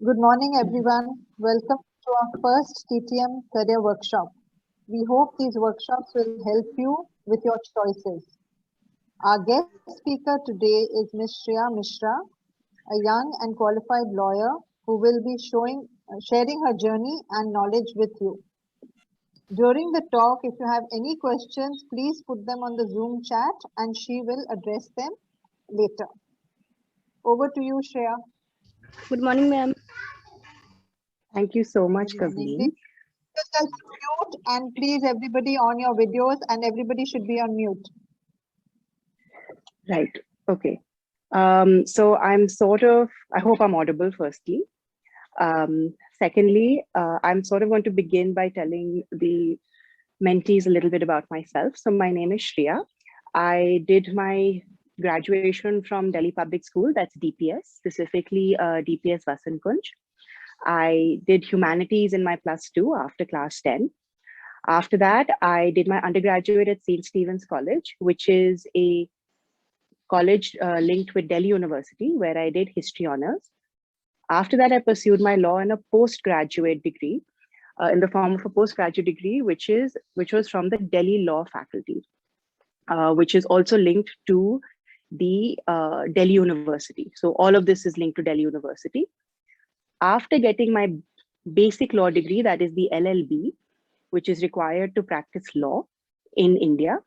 Good morning, everyone. Welcome to our first TTM career workshop. We hope these workshops will help you with your choices. Our guest speaker today is Ms. Shreya Mishra, a young and qualified lawyer who will be sharing her journey and knowledge with you. During the talk, if you have any questions, please put them on the Zoom chat and she will address them later. Over to you, Shreya. Good morning, ma'am. Thank you so much, Kavleen. Just mute and please everybody on your videos and everybody should be on mute. Right. Okay. So I hope I'm audible firstly. Secondly, I'm sort of going to begin by telling the mentees a little bit about myself. So my name is Shreya. I did my graduation from Delhi Public School, that's DPS, specifically DPS Vasant Kunj. I did humanities in my +2 after class 10. After that, I did my undergraduate at St. Stephen's College, which is a college linked with Delhi University, where I did history honors. After that, I pursued my law and a postgraduate degree in the form of a postgraduate degree, which was from the Delhi Law Faculty, which is also linked to the Delhi University. So all of this is linked to Delhi University. After getting my basic law degree, that is the LLB, which is required to practice law in India,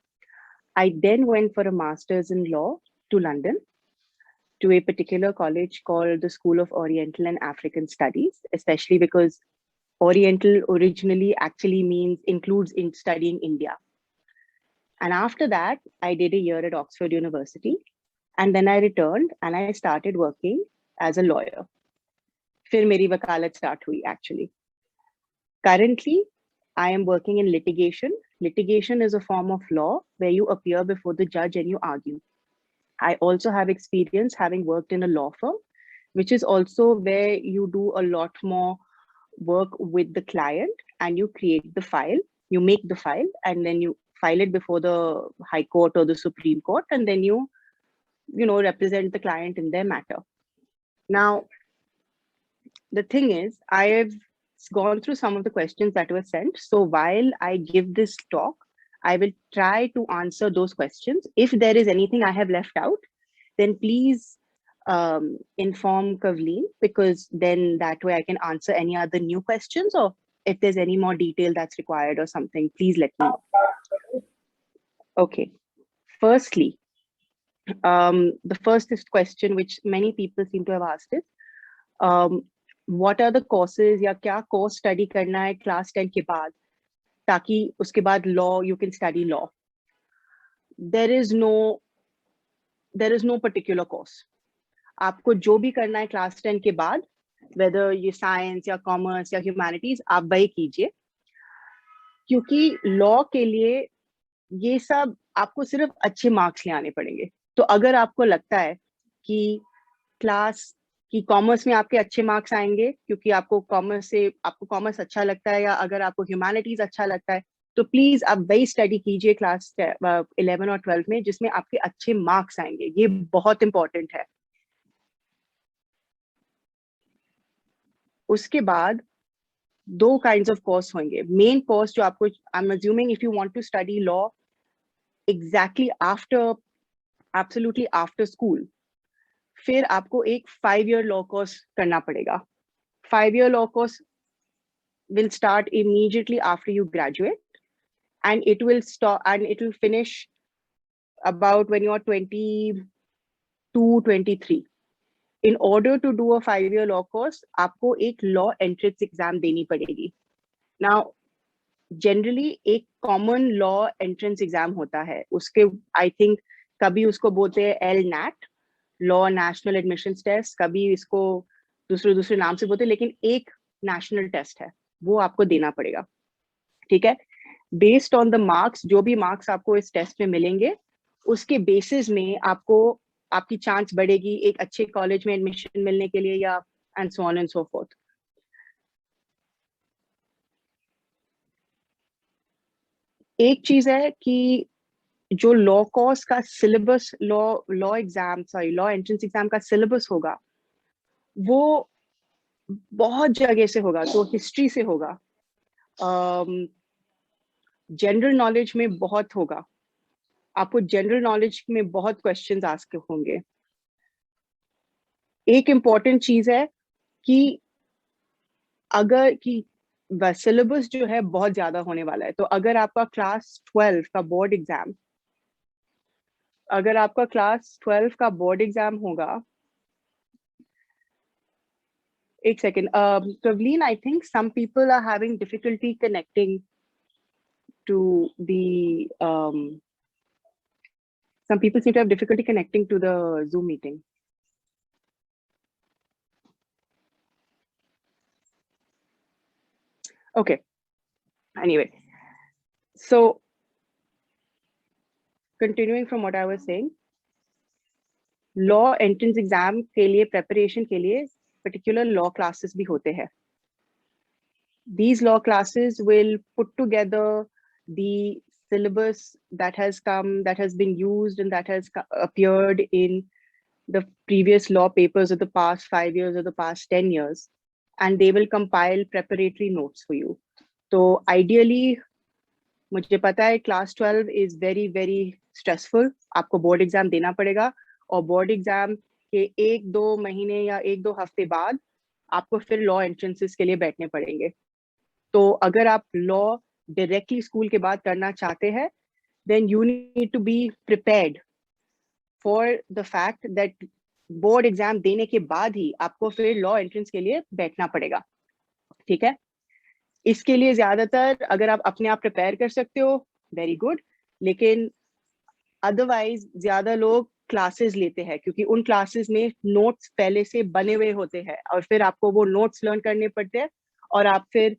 I then went for a master's in law to London, to a particular college called the School of Oriental and African Studies, especially because Oriental originally actually includes in studying India. And after that, I did a year at Oxford University. And then I returned and I started working as a lawyer. Fir meri wakalat start hui actually. Currently, I am working in litigation. Litigation is a form of law where you appear before the judge and you argue. I also have experience having worked in a law firm, which is also where you do a lot more work with the client and you create the file, you make the file, and then you file it before the High Court or the Supreme Court, and then you represent the client in their matter. Now, the thing is, I have gone through some of the questions that were sent. So while I give this talk, I will try to answer those questions. If there is anything I have left out, then please inform Kavleen, because then that way I can answer any other new questions, or if there's any more detail that's required or something, please let me know. Okay, firstly, the first question which many people seem to have asked is, what are the courses या क्या course study करना है class 10 के बाद ताकि उसके बाद law you can study law. There is no particular course. आपको जो भी करना है class 10 के बाद, whether ये science या commerce या humanities, आप वही कीजिए, क्योंकि law के लिए ये सब आपको सिर्फ अच्छे marks ले आने पड़ेंगे. तो अगर आपको लगता है कि कॉमर्स में आपके अच्छे मार्क्स आएंगे क्योंकि आपको कॉमर्स अच्छा लगता है, या अगर आपको ह्यूमैनिटीज अच्छा लगता है, तो प्लीज आप वही स्टडी कीजिए क्लास 11 और 12 में जिसमें आपके अच्छे मार्क्स आएंगे. ये बहुत इंपॉर्टेंट है. उसके बाद 2 काइंड्स ऑफ कोर्स होंगे. मेन कोर्स जो आपको, I am assuming if you want to study law exactly absolutely after school, फिर आपको एक 5-year law course करना पड़ेगा. 5-year law course will start immediately after you graduate, and it will finish about when you are 22, 23. In order to do a 5-year law course, आपको एक law entrance exam देनी पड़ेगी. Now, generally एक common law entrance exam होता है. उसके I think कभी उसको बोलते हैं LNAT, law national admissions test, कभी इसको दूसरे नाम से बोलते हैं, लेकिन एक नेशनल टेस्ट है, वो आपको देना पड़ेगा. ठीक है. बेस्ड ऑन द मार्क्स, जो भी मार्क्स आपको इस टेस्ट में मिलेंगे, उसके बेसिस में आपकी चांस बढ़ेगी एक अच्छे कॉलेज में एडमिशन मिलने के लिए, या and so on and so fourth. एक चीज है कि जो लॉ कोर्स का सिलेबस, लॉ एंट्रेंस एग्जाम का सिलेबस होगा, वो बहुत जगह से होगा, तो हिस्ट्री से होगा, जनरल नॉलेज में बहुत होगा, आपको जनरल नॉलेज में बहुत क्वेश्चंस आस्क होंगे। एक इम्पॉर्टेंट चीज है कि अगर कि सिलेबस जो है बहुत ज्यादा होने वाला है, तो अगर आपका क्लास 12 का बोर्ड एग्जाम, अगर आपका क्लास 12 का बोर्ड एग्जाम होगा, एक second, Pravleen, I think some people are having difficulty connecting to the some people seem to have difficulty connecting to the Zoom meeting. Okay, anyway, so continuing from what I was saying, law entrance exam के लिए preparation के लिए particular law classes भी होते हैं. These law classes will put together the syllabus that has come, that has been used, and that has appeared in the previous law papers of the past 5 years or the past 10 years, and they will compile preparatory notes for you. So ideally, मुझे पता है class 12 is very very stressful. आपको board exam देना पड़ेगा, और board exam के 1-2 महीने या 1-2 हफ्ते बाद आपको फिर law entrances के लिए बैठने पड़ेंगे. तो अगर आप law directly school के बाद करना चाहते हैं, then you need to be prepared for the fact that board exam देने के बाद ही आपको फिर law entrance के लिए बैठना पड़ेगा. ठीक है, इसके लिए ज्यादातर अगर आप अपने आप प्रिपेयर कर सकते हो, वेरी गुड, लेकिन अदरवाइज ज्यादा लोग क्लासेस लेते हैं, क्योंकि उन क्लासेस में नोट्स पहले से बने हुए होते हैं, और फिर आपको वो नोट्स लर्न करने पड़ते हैं, और आप फिर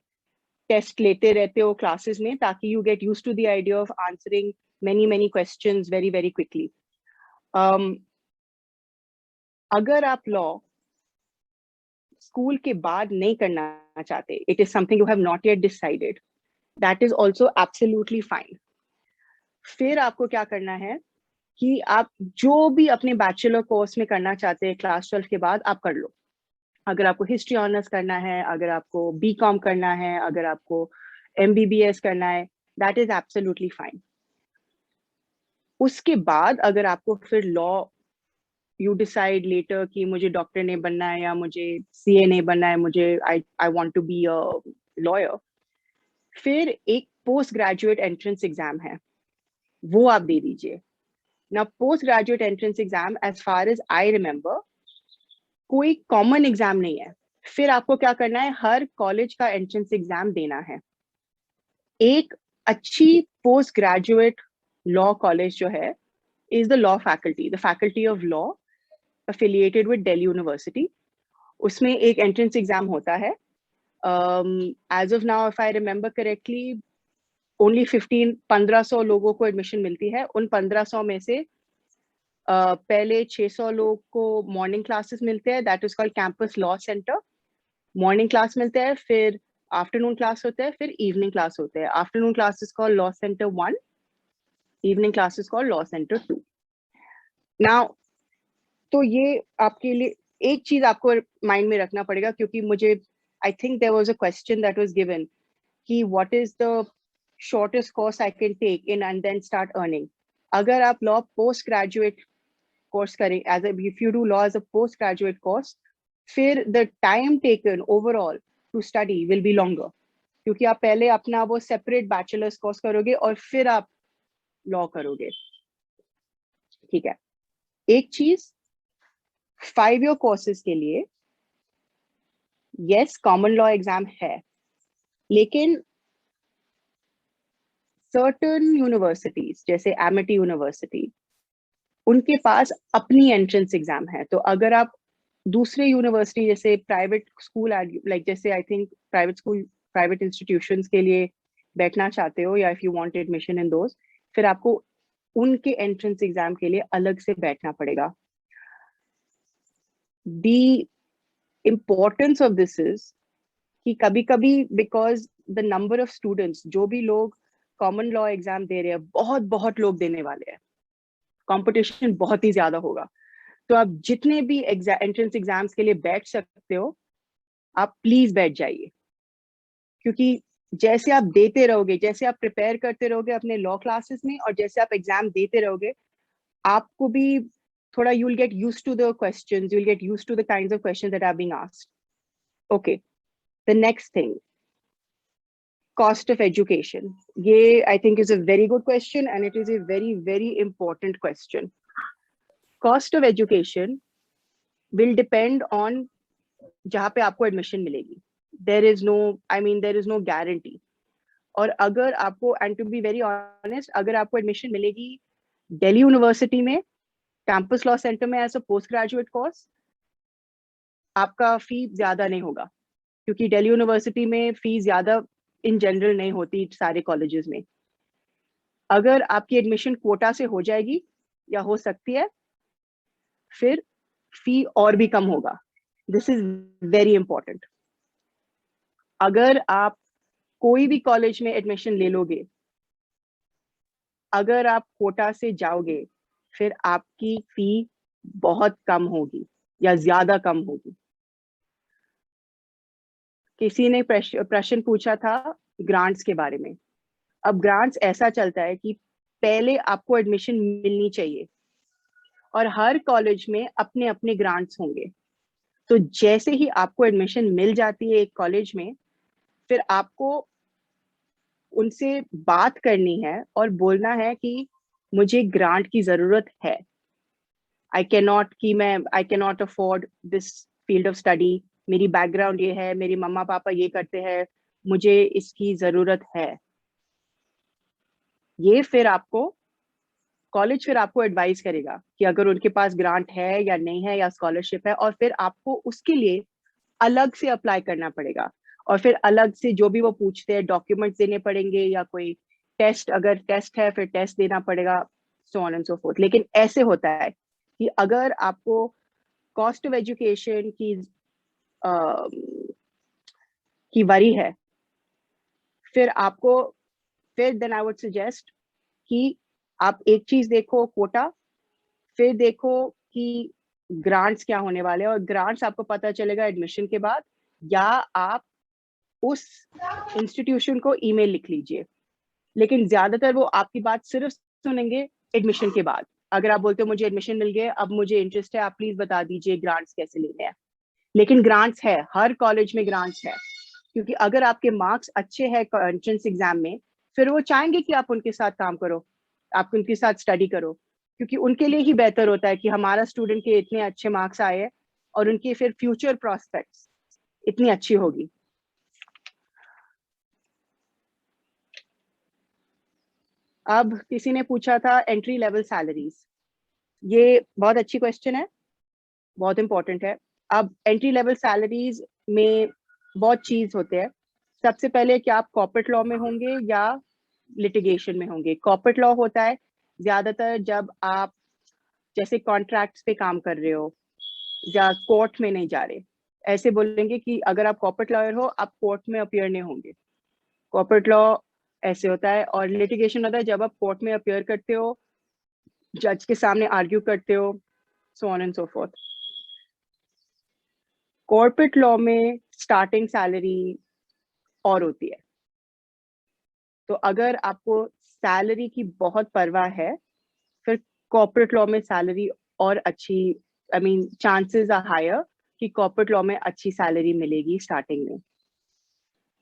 टेस्ट लेते रहते हो क्लासेस में, ताकि you get used to the idea of answering many questions very quickly. अगर आप लॉ स्कूल के बाद नहीं करना चाहते, it is something you have not yet decided, that is also absolutely fine. फिर आपको क्या करना है कि आप जो भी अपने बैचलर कोर्स में करना चाहते हैं क्लास 12 के बाद, आप कर लो. अगर आपको हिस्ट्री ऑनर्स करना है, अगर आपको बीकॉम करना है, अगर आपको MBBS करना है, दैट इज एब्सोल्युटली फाइन. उसके बाद अगर आपको फिर लॉ, यू डिसाइड लेटर कि मुझे डॉक्टर नहीं बनना है, या मुझे CA नहीं बनना है, मुझे I want to be a lawyer, फिर एक पोस्ट ग्रेजुएट एंट्रेंस एग्जाम है, वो आप दे दीजिए ना. Post graduate entrance exam, as far as I remember, कोई कॉमन एग्जाम नहीं है. फिर आपको क्या करना है, हर कॉलेज का एंट्रेंस एग्जाम देना है. एक अच्छी पोस्ट ग्रेजुएट लॉ कॉलेज जो है is the law faculty, the faculty of law affiliated with Delhi University. उसमें एक entrance exam होता है. As of now, if I remember correctly, only 1500 लोगों को admission मिलती है. उन 1500 में से पहले 600 लोगों को morning classes मिलते हैं, that is called campus law center. Morning class मिलते हैं, फिर afternoon class होता है, फिर evening class होते हैं. Afternoon class is called law center 1, evening class is called law center 2. Now, तो ये आपके लिए एक चीज आपको माइंड में रखना पड़ेगा, क्योंकि मुझे I think there was a question that was given कि what is the shortest course I can take in and then start earning. अगर आप लॉ पोस्ट ग्रेजुएट कोर्स करें, as if you do law as a post graduate course, फिर the time taken overall to study will be longer, क्योंकि आप पहले अपना वो separate bachelors course करोगे और फिर आप लॉ करोगे. ठीक है, एक चीज 5 year कोर्सेज के लिए यस कॉमन लॉ एग्जाम है, लेकिन सर्टेन यूनिवर्सिटीज जैसे एमिटी यूनिवर्सिटी, उनके पास अपनी एंट्रेंस एग्जाम है. तो अगर आप दूसरे यूनिवर्सिटी जैसे प्राइवेट स्कूल, लाइक जैसे I think private school, private institutions के लिए बैठना चाहते हो, या if you want admission in those, फिर आपको उनके एंट्रेंस एग्जाम के लिए अलग से बैठना पड़ेगा. The importance of this is कि कभी कभी because the number of students, जो भी लोग common law exam दे रहे हैं, बहुत लोग देने वाले हैं, competition बहुत ही ज्यादा होगा. तो आप जितने भी entrance exams के लिए बैठ सकते हो, आप प्लीज बैठ जाइए, क्योंकि जैसे आप देते रहोगे, जैसे आप प्रिपेयर करते रहोगे अपने लॉ क्लासेस में, और जैसे आप एग्जाम देते रहोगे, आपको भी थोड़ा you will get used to the questions, you will get used to the kinds of questions that are being asked. Okay, the next thing, cost of education. ये I think is a very good question and it is a very, very important question. Cost of education will depend on जहाँ पे आपको admission मिलेगी. There is no, I mean, there is no guarantee. और अगर आपको, and to be very honest, अगर आपको admission मिलेगी दिल्ली यूनिवर्सिटी में कैंपस लॉ सेंटर में as a post graduate course, आपका फी ज्यादा नहीं होगा, क्योंकि दिल्ली यूनिवर्सिटी में फीस ज्यादा इन जनरल नहीं होती सारे कॉलेजेस में. अगर आपकी एडमिशन कोटा से हो जाएगी या हो सकती है, फिर फी और भी कम होगा. This is very important. अगर आप कोई भी कॉलेज में एडमिशन ले लोगे, अगर आप कोटा से जाओगे, फिर आपकी फी बहुत कम होगी या ज्यादा कम होगी. किसी ने प्रश्न पूछा था ग्रांट्स के बारे में. अब ग्रांट्स ऐसा चलता है कि पहले आपको एडमिशन मिलनी चाहिए और हर कॉलेज में अपने अपने ग्रांट्स होंगे. तो जैसे ही आपको एडमिशन मिल जाती है एक कॉलेज में, फिर आपको उनसे बात करनी है और बोलना है कि मुझे ग्रांट की जरूरत है. I can not afford this field of study. मेरी बैकग्राउंड ये है, मेरी मम्मा पापा ये करते हैं, मुझे इसकी जरूरत है. ये फिर आपको कॉलेज फिर आपको एडवाइस करेगा कि अगर उनके पास ग्रांट है या नहीं है या स्कॉलरशिप है, और फिर आपको उसके लिए अलग से अप्लाई करना पड़ेगा. और फिर अलग से जो भी वो पूछते हैं डॉक्यूमेंट्स देने पड़ेंगे, या कोई टेस्ट, अगर टेस्ट है फिर टेस्ट देना पड़ेगा, so on and so fourth. लेकिन ऐसे होता है कि अगर आपको कॉस्ट ऑफ एजुकेशन की वरी है, फिर आपको, फिर देन आई वुड सजेस्ट कि आप एक चीज देखो कोटा, फिर देखो कि ग्रांट्स क्या होने वाले हैं, और ग्रांट्स आपको पता चलेगा एडमिशन के बाद, या आप उस इंस्टीट्यूशन को ईमेल लिख लीजिए. लेकिन ज्यादातर वो आपकी बात सिर्फ सुनेंगे एडमिशन के बाद. अगर आप बोलते हो मुझे एडमिशन मिल गया, अब मुझे इंटरेस्ट है, आप प्लीज बता दीजिए ग्रांट्स कैसे लेने हैं. लेकिन ग्रांट्स है, हर कॉलेज में ग्रांट्स है, क्योंकि अगर आपके मार्क्स अच्छे हैं एंट्रेंस एग्जाम में, फिर वो चाहेंगे कि आप उनके साथ काम करो, आप उनके साथ स्टडी करो, क्योंकि उनके लिए ही बेहतर होता है कि हमारा स्टूडेंट के इतने अच्छे मार्क्स आए और उनकी फिर फ्यूचर प्रोस्पेक्ट्स इतनी अच्छी होगी. अब किसी ने पूछा था एंट्री लेवल सैलरीज. ये बहुत अच्छी क्वेश्चन है, बहुत इंपॉर्टेंट है. अब एंट्री लेवल सैलरीज में बहुत चीज होते हैं. सबसे पहले क्या आप कॉर्पोरेट लॉ में होंगे या लिटिगेशन में होंगे. कॉर्पोरेट लॉ होता है ज्यादातर जब आप जैसे कॉन्ट्रैक्ट्स पे काम कर रहे हो या कोर्ट में नहीं जा रहे, ऐसे बोलेंगे कि अगर आप कॉर्पोरेट लॉयर हो, आप कोर्ट में अपीयर नहीं होंगे. कॉर्पोरेट लॉ ऐसे होता है. और लिटिगेशन होता है जब आप कोर्ट में अपीयर करते हो, जज के सामने आर्ग्यू करते हो, so on and so fourth. Corporate law में स्टार्टिंग सैलरी और होती है. तो अगर आपको सैलरी की बहुत परवाह है, फिर कॉर्पोरेट लॉ में सैलरी और अच्छी, I mean chances are higher कि कॉर्पोरेट लॉ में अच्छी सैलरी मिलेगी स्टार्टिंग में.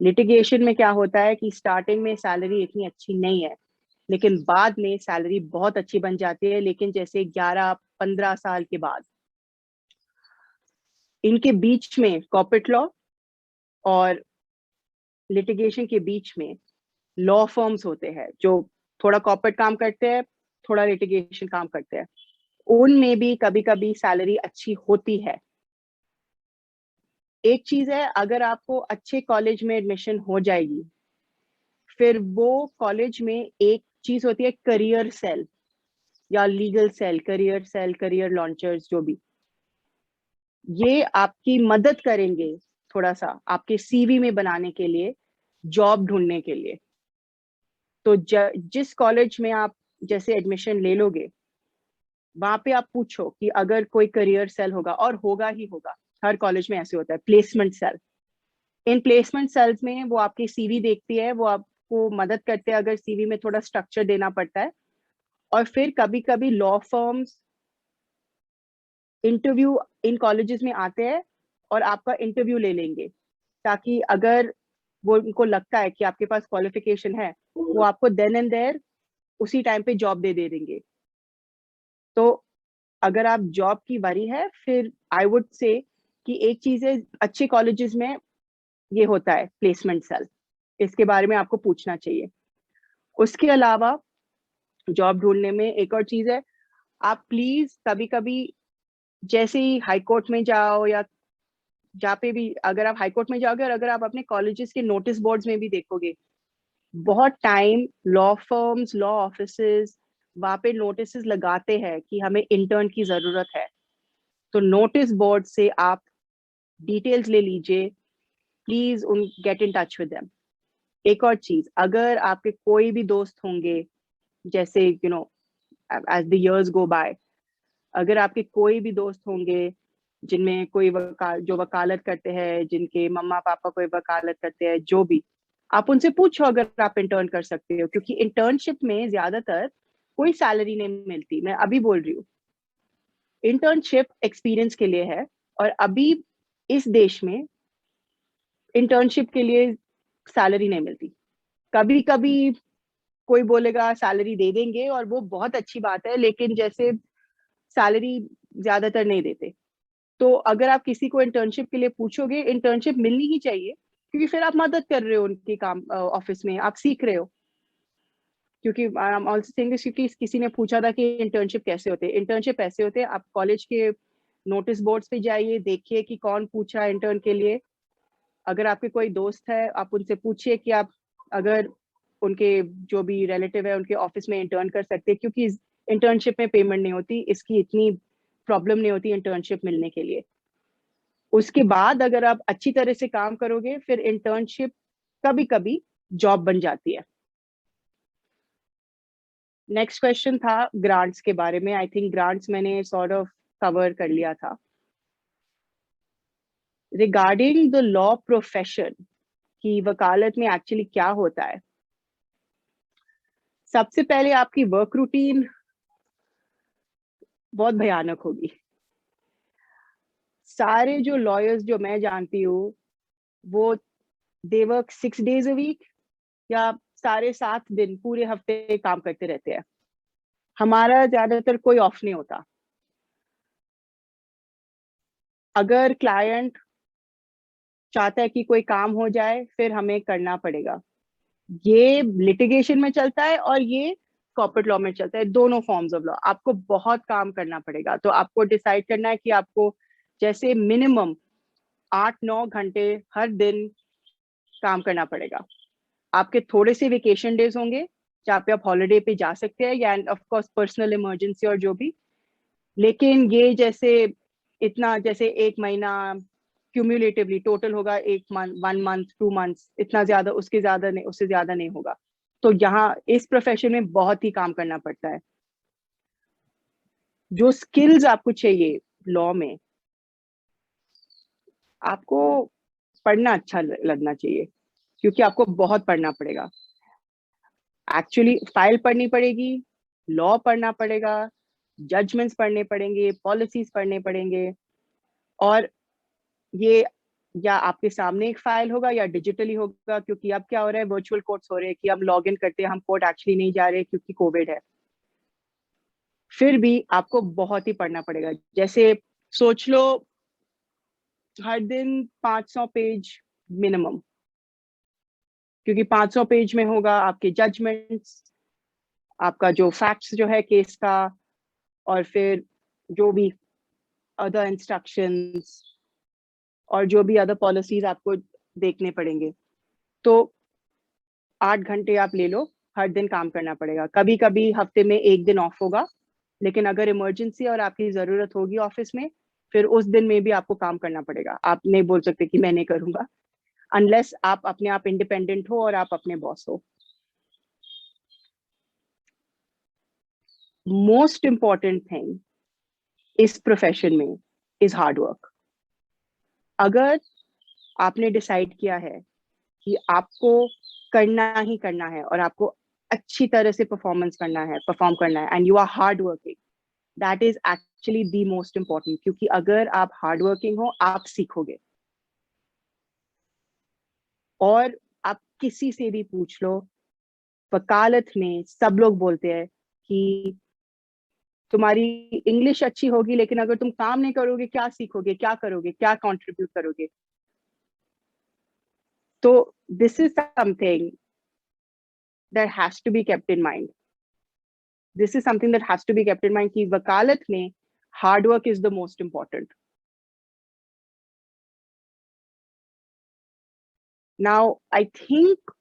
लिटिगेशन में क्या होता है कि स्टार्टिंग में सैलरी इतनी अच्छी नहीं है, लेकिन बाद में सैलरी बहुत अच्छी बन जाती है. लेकिन जैसे 11-15 साल के बाद, इनके बीच में कॉर्पोरेट लॉ और लिटिगेशन के बीच में लॉ फर्म्स होते हैं जो थोड़ा कॉर्पोरेट काम करते हैं, थोड़ा लिटिगेशन काम करते हैं. उनमें भी कभी कभी सैलरी अच्छी होती है. एक चीज है, अगर आपको अच्छे कॉलेज में एडमिशन हो जाएगी, फिर वो कॉलेज में एक चीज होती है करियर सेल या legal cell, career cell, career launchers, जो भी. ये आपकी मदद करेंगे थोड़ा सा आपके सीवी में बनाने के लिए, जॉब ढूंढने के लिए. तो जिस कॉलेज में आप जैसे एडमिशन ले लोगे, वहां पे आप पूछो कि अगर कोई करियर सेल होगा, और होगा ही होगा, हर कॉलेज में ऐसे होता है, प्लेसमेंट सेल. इन प्लेसमेंट सेल्स में वो आपकी सीवी देखती है, वो आपको मदद करते हैं अगर सीवी में थोड़ा स्ट्रक्चर देना पड़ता है। और फिर कभी कभी law firms interview in colleges में आते हैं और आपका इंटरव्यू ले लेंगे, ताकि अगर वो उनको लगता है कि आपके पास क्वालिफिकेशन है, वो आपको देन एंड देयर उसी टाइम पे जॉब दे देंगे। तो अगर आप जॉब की बारी है, फिर आई वुड से कि एक चीज है, अच्छे कॉलेजेस में ये होता है प्लेसमेंट सेल, इसके बारे में आपको पूछना चाहिए। उसके अलावा जॉब ढूंढने में एक और चीज है, आप प्लीज कभी कभी जैसे ही हाई कोर्ट में जाओ या जहाँ पे भी, अगर आप हाई कोर्ट में जाओगे और अगर आप अपने कॉलेजेस के नोटिस बोर्ड्स में भी देखोगे, बहुत time law firms, law offices वहां पे नोटिस लगाते हैं कि हमें इंटर्न की जरूरत है। तो नोटिस बोर्ड से आप डिटेल्स ले लीजिए, प्लीज उन get in touch with them. एक और चीज, अगर आपके कोई भी दोस्त होंगे, जैसे as the years go by, अगर आपके कोई भी दोस्त होंगे जिनमें कोई जो वकालत करते हैं, जिनके मम्मा पापा कोई वकालत करते हैं, जो भी, आप उनसे पूछो अगर आप इंटर्न कर सकते हो, क्योंकि इंटर्नशिप में ज्यादातर कोई सैलरी नहीं मिलती। मैं अभी बोल रही हूँ, इंटर्नशिप एक्सपीरियंस के लिए है, और अभी इस देश में इंटर्नशिप के लिए सैलरी नहीं मिलती। कभी कभी कोई बोलेगा सैलरी दे देंगे, और वो बहुत अच्छी बात है, लेकिन जैसे सैलरी ज्यादातर नहीं देते। तो अगर आप किसी को इंटर्नशिप के लिए पूछोगे, इंटर्नशिप मिलनी ही चाहिए, क्योंकि फिर आप मदद कर रहे हो उनके काम, ऑफिस में आप सीख रहे हो। क्योंकि क्योंकि किसी ने पूछा था कि इंटर्नशिप कैसे होते हैं। इंटर्नशिप ऐसे होते हैं, आप कॉलेज के नोटिस बोर्ड्स पे जाइए, देखिए कि कौन पूछा इंटर्न के लिए। अगर आपके कोई दोस्त है, आप उनसे पूछिए कि आप अगर उनके जो भी रिलेटिव है उनके ऑफिस में इंटर्न कर सकते हैं, क्योंकि इंटर्नशिप में पेमेंट नहीं होती, इसकी इतनी प्रॉब्लम नहीं होती इंटर्नशिप मिलने के लिए। उसके बाद अगर आप अच्छी तरह से काम करोगे, फिर इंटर्नशिप कभी कभी जॉब बन जाती है। नेक्स्ट क्वेश्चन था ग्रांट्स के बारे में। आई थिंक ग्रांट्स मैंने सॉर्ट ऑफ कवर कर लिया था। रिगार्डिंग द लॉ प्रोफेशन की वकालत में एक्चुअली क्या होता है, सबसे पहले आपकी वर्क रूटीन बहुत भयानक होगी। सारे जो लॉयर्स जो मैं जानती हूँ, वो they work 6 days a week, या सारे 7 दिन पूरे हफ्ते काम करते रहते हैं। हमारा ज्यादातर कोई ऑफ नहीं होता। अगर क्लाइंट चाहता है कि कोई काम हो जाए, फिर हमें करना पड़ेगा। ये लिटिगेशन में चलता है और ये कॉर्पोरेट लॉ में चलता है, दोनों फॉर्म्स ऑफ लॉ। आपको बहुत काम करना पड़ेगा। तो आपको डिसाइड करना है कि आपको जैसे मिनिमम 8-9 घंटे हर दिन काम करना पड़ेगा। आपके थोड़े से वेकेशन डेज होंगे जहाँ पे आप हॉलिडे पे जा सकते हैं, या ऑफ कोर्स पर्सनल इमरजेंसी और जो भी। लेकिन ये जैसे इतना, जैसे 1 महीना क्यूमुलेटिवली टोटल होगा, 1 मंथ 2 मंथ्स, इतना ज्यादा, उसके ज्यादा नहीं, उससे ज्यादा नहीं होगा। तो यहाँ इस प्रोफेशन में बहुत ही काम करना पड़ता है। जो स्किल्स आपको चाहिए लॉ में, आपको पढ़ना अच्छा लगना चाहिए, क्योंकि आपको बहुत पढ़ना पड़ेगा। एक्चुअली फाइल पढ़नी पड़ेगी, लॉ पढ़ना पड़ेगा, जजमेंट्स पढ़ने पड़ेंगे, पॉलिसीज पढ़ने पड़ेंगे। और ये या आपके सामने एक फाइल होगा या डिजिटली होगा, क्योंकि अब क्या हो रहा है, वर्चुअल कोर्ट्स हो रहे हैं कि हम लॉग इन करते हैं, हम कोर्ट एक्चुअली नहीं जा रहे क्योंकि कोविड है। फिर भी आपको बहुत ही पढ़ना पड़ेगा। जैसे सोच लो, हर दिन 500 पेज मिनिमम, क्योंकि 500 पेज में होगा आपके जजमेंट्स, आपका जो फैक्ट्स जो है केस का, और फिर जो भी अदर इंस्ट्रक्शंस और जो भी अदर पॉलिसीज आपको देखने पड़ेंगे। तो 8 घंटे आप ले लो, हर दिन काम करना पड़ेगा। कभी कभी हफ्ते में एक दिन ऑफ होगा, लेकिन अगर इमरजेंसी और आपकी जरूरत होगी ऑफिस में, फिर उस दिन में भी आपको काम करना पड़ेगा। आप नहीं बोल सकते कि मैं नहीं करूंगा, अनलेस आप अपने आप इंडिपेंडेंट हो और आप अपने बॉस हो। मोस्ट इंपॉर्टेंट थिंग इस प्रोफेशन में इज हार्ड वर्क। अगर आपने डिसाइड किया है कि आपको करना ही करना है और आपको अच्छी तरह से परफॉर्म करना है, and you are hard working, that is actually the most important, क्योंकि अगर आप हार्ड वर्किंग हो आप सीखोगे। और आप किसी से भी पूछ लो, वकालत में सब लोग बोलते हैं कि तुम्हारी इंग्लिश अच्छी होगी, लेकिन अगर तुम काम नहीं करोगे क्या सीखोगे, क्या करोगे, क्या कंट्रीब्यूट करोगे। तो this is something that has to be kept in mind. This is something that has to be kept in mind कि वकालत में hard work is the most important. Now, I think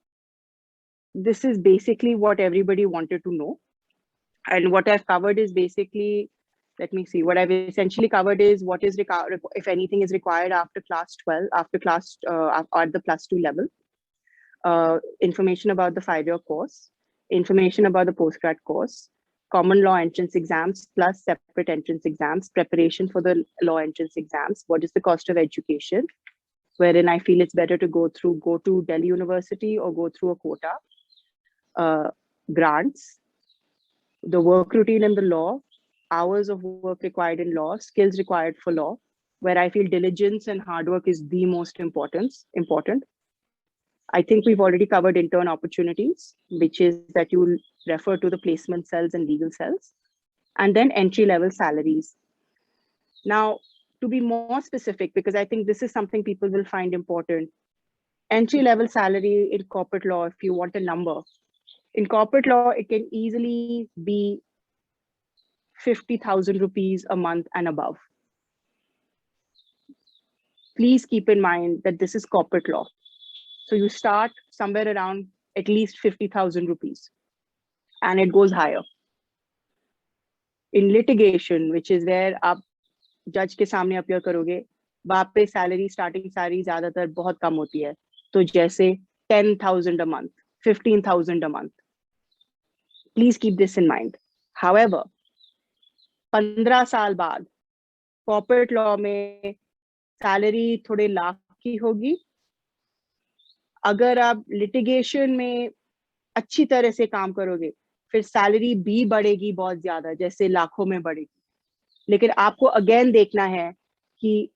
this is basically what everybody wanted to know. And what I've covered is basically, let me see, what I've essentially covered is what is required, if anything is required after class 12, after class, at the +2 level. Information about the 5-year course, information about the postgrad course, common law entrance exams plus separate entrance exams, preparation for the law entrance exams, what is the cost of education, wherein I feel it's better to go to Delhi University or go through a quota, grants, the work routine in the law, hours of work required in law, skills required for law, where I feel diligence and hard work is the most important. I think we've already covered intern opportunities, which is that you refer to the placement cells and legal cells, and then entry-level salaries. Now, to be more specific, because I think this is something people will find important, entry-level salary in corporate law, if you want a number, in corporate law, it can easily be 50,000 rupees a month and above. Please keep in mind that this is corporate law. So you start somewhere around at least 50,000 rupees and it goes higher. In litigation, which is where आप जज के सामने appear करोगे, वहां पे salary starting salary ज्यादातर बहुत कम होती है, तो जैसे 10,000 a month, 15,000 a month. Please keep this in mind. However, 15 साल बाद कॉर्पोरेट लॉ में सैलरी थोड़े लाख की होगी। अगर आप लिटिगेशन में अच्छी तरह से काम करोगे फिर सैलरी भी बढ़ेगी बहुत ज्यादा, जैसे लाखों में बढ़ेगी। लेकिन आपको अगेन देखना है कि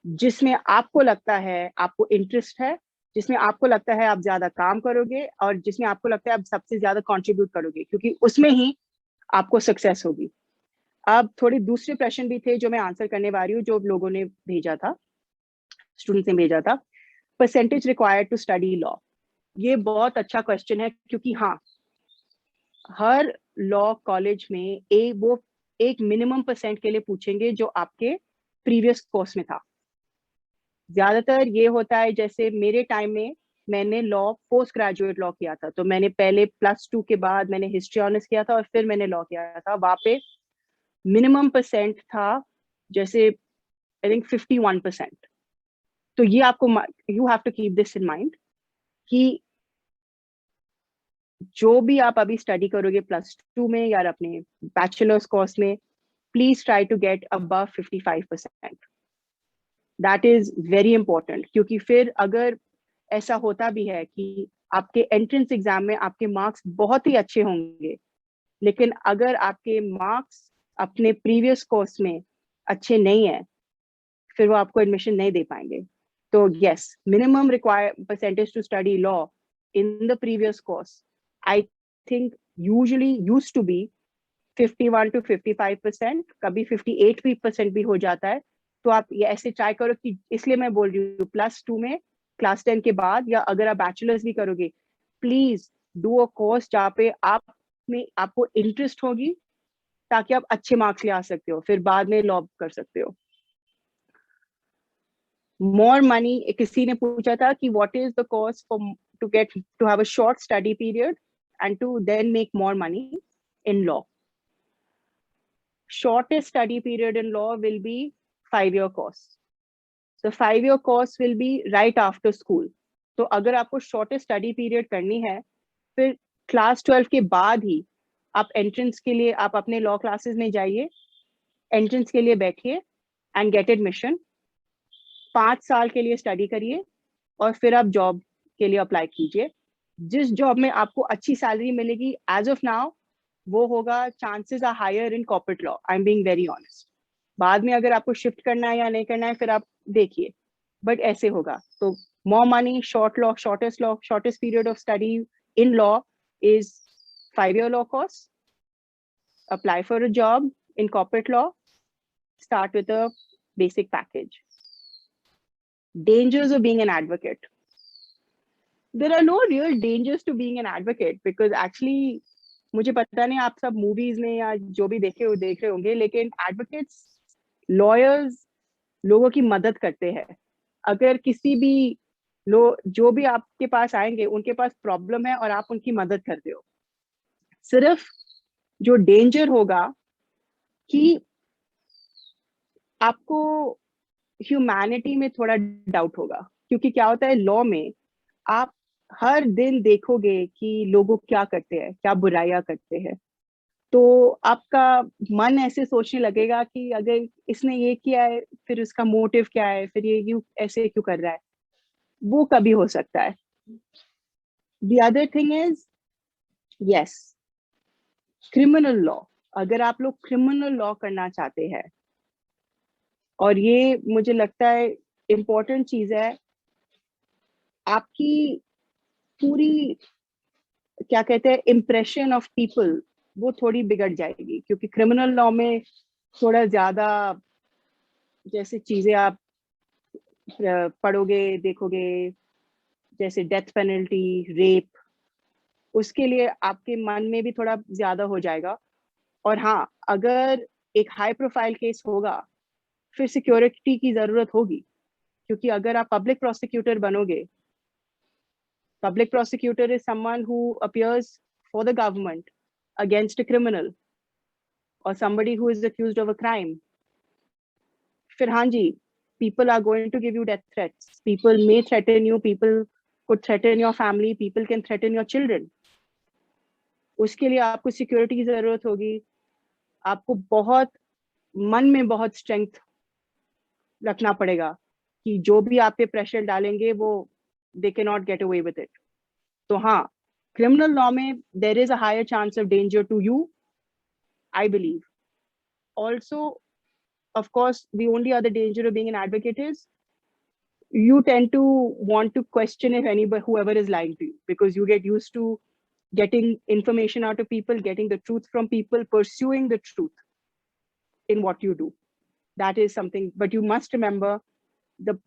जिसमें आपको लगता है, आपको इंटरेस्ट है, जिसमें आपको लगता है आप ज्यादा काम करोगे और जिसमें आपको लगता है आप सबसे ज्यादा कंट्रीब्यूट करोगे, क्योंकि उसमें ही आपको सक्सेस होगी। अब थोड़े दूसरे प्रश्न भी थे जो मैं आंसर करने वाली हूँ, जो लोगों ने भेजा था, स्टूडेंट्स ने भेजा था। Percentage required to study law, ये बहुत अच्छा क्वेश्चन है, क्योंकि हाँ, हर लॉ कॉलेज में वो एक मिनिमम परसेंट के लिए पूछेंगे जो आपके प्रीवियस कोर्स में था। ज्यादातर ये होता है, जैसे मेरे टाइम में मैंने लॉ पोस्ट ग्रेजुएट लॉ किया था, तो मैंने पहले +2 के बाद मैंने हिस्ट्री ऑनर्स किया था और फिर मैंने लॉ किया था। वहां पे मिनिमम परसेंट था जैसे आई थिंक 51%। तो ये आपको, you have to keep this in mind कि जो भी आप अभी स्टडी करोगे +2 में या अपने बैचलर्स कोर्स में, please try to get above 55%। That is very important, क्योंकि फिर अगर ऐसा होता भी है कि आपके एंट्रेंस एग्जाम में आपके मार्क्स बहुत ही अच्छे होंगे, लेकिन अगर आपके मार्क्स अपने प्रीवियस कोर्स में अच्छे नहीं है, फिर वो आपको एडमिशन नहीं दे पाएंगे। तो yes, minimum required percentage to study law in the previous course I think usually used to be 51 to 55%, कभी 58% भी हो जाता है। तो आप ये ऐसे ट्राई करो कि, इसलिए मैं बोल रही हूँ +2 में क्लास 10 के बाद, या अगर आप बैचलर्स भी करोगे, प्लीज डू अ कोर्स जहाँ पे आप में आपको इंटरेस्ट होगी, ताकि आप अच्छे मार्क्स ले आ सकते हो, फिर बाद में लॉ कर सकते हो। मोर मनी, किसी ने पूछा था कि what is the course for to have a short study period and to then make more money in law. Shortest study period in law will be 5-year course. So 5-year course will be right after school. तो अगर आपको shortest study period करनी है, फिर class 12 के बाद ही आप entrance के लिए आप अपने law classes में जाइए, entrance के लिए बैठिए and get admission। 5 साल के लिए study करिए, और फिर आप जॉब के लिए अप्लाई कीजिए। जिस जॉब में आपको अच्छी सैलरी मिलेगी एज ऑफ नाउ, वो होगा, chances are higher in corporate law, I am being very honest. बाद में अगर आपको शिफ्ट करना है या नहीं करना है, फिर आप देखिए, बट ऐसे होगा। तो more money, shortest period of study in law is 5-year law course. Apply for a job in corporate law, start with a basic package. Dangers of being an advocate. There are no real dangers to being an advocate because actually, मुझे पता नहीं आप सब movies में या जो भी देख रहे होंगे, लेकिन एडवोकेट्स, लॉयर्स लोगों की मदद करते हैं। अगर किसी भी जो भी आपके पास आएंगे, उनके पास प्रॉब्लम है और आप उनकी मदद करते हो। सिर्फ जो डेंजर होगा कि आपको ह्यूमैनिटी में थोड़ा डाउट होगा, क्योंकि क्या होता है लॉ में, आप हर दिन देखोगे कि लोगों क्या करते हैं, क्या बुराइयां करते हैं। तो आपका मन ऐसे सोचने लगेगा कि अगर इसने ये किया है, फिर उसका मोटिव क्या है, फिर ये क्यों ऐसे क्यों कर रहा है। वो कभी हो सकता है। The other thing is, yes, criminal law. अगर आप लोग क्रिमिनल लॉ करना चाहते हैं, और ये मुझे लगता है इम्पोर्टेंट चीज है, आपकी पूरी क्या कहते हैं इम्प्रेशन ऑफ पीपल वो थोड़ी बिगड़ जाएगी, क्योंकि क्रिमिनल लॉ में थोड़ा ज्यादा जैसे चीजें आप पढ़ोगे, देखोगे, जैसे डेथ पेनल्टी, रेप, उसके लिए आपके मन में भी थोड़ा ज्यादा हो जाएगा। और हाँ, अगर एक हाई प्रोफाइल केस होगा, फिर सिक्योरिटी की जरूरत होगी, क्योंकि अगर आप पब्लिक प्रोसिक्यूटर बनोगे, public prosecutor is someone who appears for the government against a criminal और somebody who is accused of a crime. फिर हाँ जी, people are going to give you death threats, people may threaten you, people could threaten your family, people can threaten your children. उसके लिए आपको security की जरूरत होगी, आपको बहुत मन में बहुत स्ट्रेंथ रखना पड़ेगा कि जो भी आप पे प्रेशर डालेंगे वो they can not get away with it. तो हाँ, क्रिमिनल लॉ में there is a higher chance of danger to you, I believe. Also, of course, the only other danger of being an advocate is you tend to want to question if anybody, whoever is lying to you, because you get used to getting information out of people, getting the truth from people, pursuing the truth in what you do. That is something, but you must remember the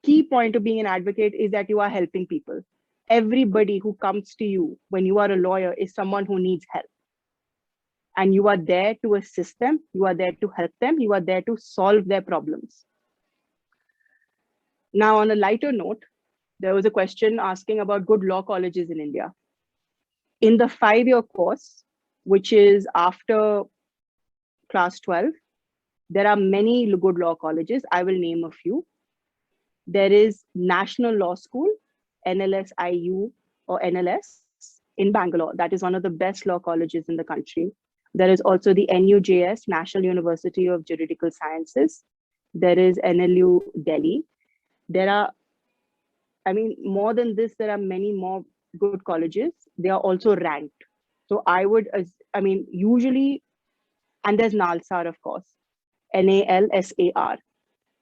key point of being an advocate is that you are helping people. Everybody who comes to you when you are a lawyer is someone who needs help. And you are there to assist them, you are there to help them, you are there to solve their problems. Now, on a lighter note, there was a question asking about good law colleges in India. In the 5-year course, which is after class 12, there are many good law colleges. I will name a few. There is National Law School, NLSIU or NLS in Bangalore. That is one of the best law colleges in the country. There is also the NUJS, National University of Juridical Sciences. There is NLU Delhi. There are, I mean, more than this, there are many more good colleges. They are also ranked. So I would, I mean, usually, and there's NALSAR, of course, NALSAR.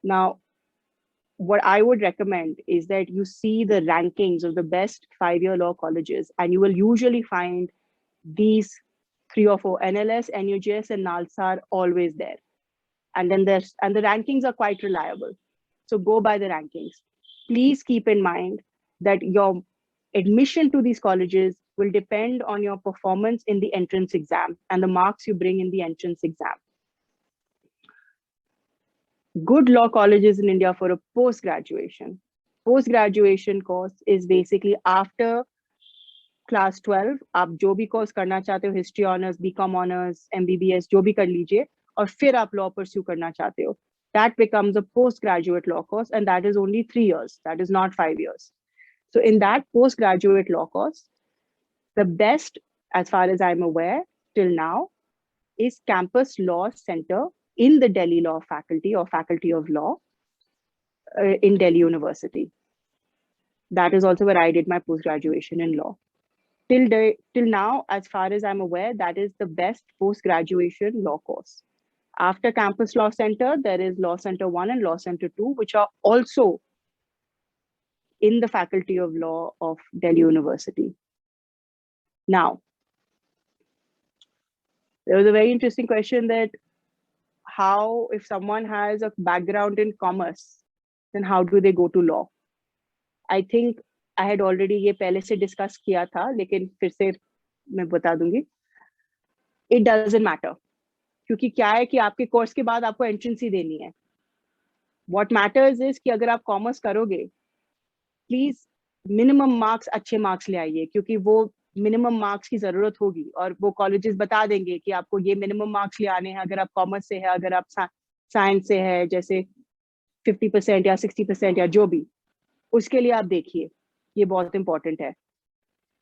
Now, what I would recommend is that you see the rankings of the best 5-year law colleges, and you will usually find these 3 or 4, NLS, NUJS, and NALSAR always there. And then the rankings are quite reliable. So go by the rankings. Please keep in mind that your admission to these colleges will depend on your performance in the entrance exam and the marks you bring in the entrance exam. Good law colleges in India for a post-graduation. Post-graduation course is basically after class 12, आप जो भी course करना चाहते हो, history honors, BCom honors, MBBS, जो भी कर लीजिए, और फिर आप law pursue करना चाहते हो. That becomes a postgraduate law course, and that is only 3 years. That is not 5 years. So in that postgraduate law course, the best, as far as I'm aware, till now, is Campus Law Center in the Delhi Law Faculty or Faculty of Law in Delhi University. That is also where I did my post-graduation in law. Till now, as far as I'm aware, that is the best post-graduation law course. After Campus Law Center, there is Law Center 1 and Law Center 2, which are also in the Faculty of Law of Delhi University. Now, there was a very interesting question that how, if someone has a background in commerce, then how do they go to law? I think I had already ये पहले से discuss किया था, लेकिन फिर से मैं बता दूंगी. It doesn't matter. क्योंकि क्या है कि आपके कोर्स के बाद आपको एंट्रेंस ही देनी है. What matters is कि अगर आप कॉमर्स करोगे, प्लीज मिनिमम मार्क्स, अच्छे मार्क्स ले आइए, क्योंकि वो मिनिमम मार्क्स की जरूरत होगी और वो कॉलेजेस बता देंगे कि आपको ये मिनिमम मार्क्स ले आने हैं. अगर आप कॉमर्स से है, अगर आप साइंस से है, जैसे 50% या 60% या जो भी, उसके लिए आप देखिए, ये बहुत इंपॉर्टेंट है.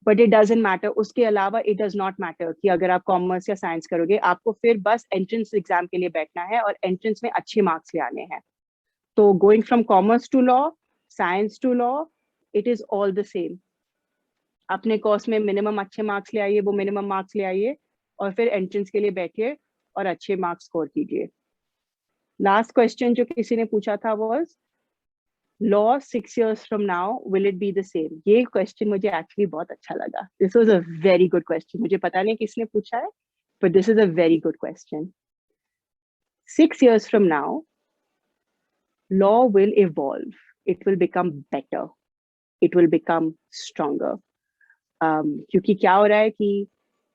But it doesn't matter. उसके अलावा इट डज नॉट मैटर कि अगर आप कॉमर्स या साइंस करोगे, आपको फिर बस एंट्रेंस एग्जाम के लिए बैठना है और एंट्रेंस में अच्छे मार्क्स ले आने हैं. तो going from commerce to law, science to law, it is all the same. अपने कोर्स में मिनिमम अच्छे मार्क्स ले आइए, वो मिनिमम मार्क्स ले आइए और फिर एंट्रेंस के लिए बैठिए और अच्छे मार्क्स स्कोर कीजिए. लास्ट क्वेश्चन जो किसी ने पूछा था was law 6 years from now will it be the same? ये क्वेश्चन मुझे एक्चुअली बहुत अच्छा लगा. This was a very good question. मुझे पता नहीं किसने पूछा है, but this is a very good question. 6 years from now, law will evolve. It will become better. It will become stronger. क्योंकि क्या हो रहा है कि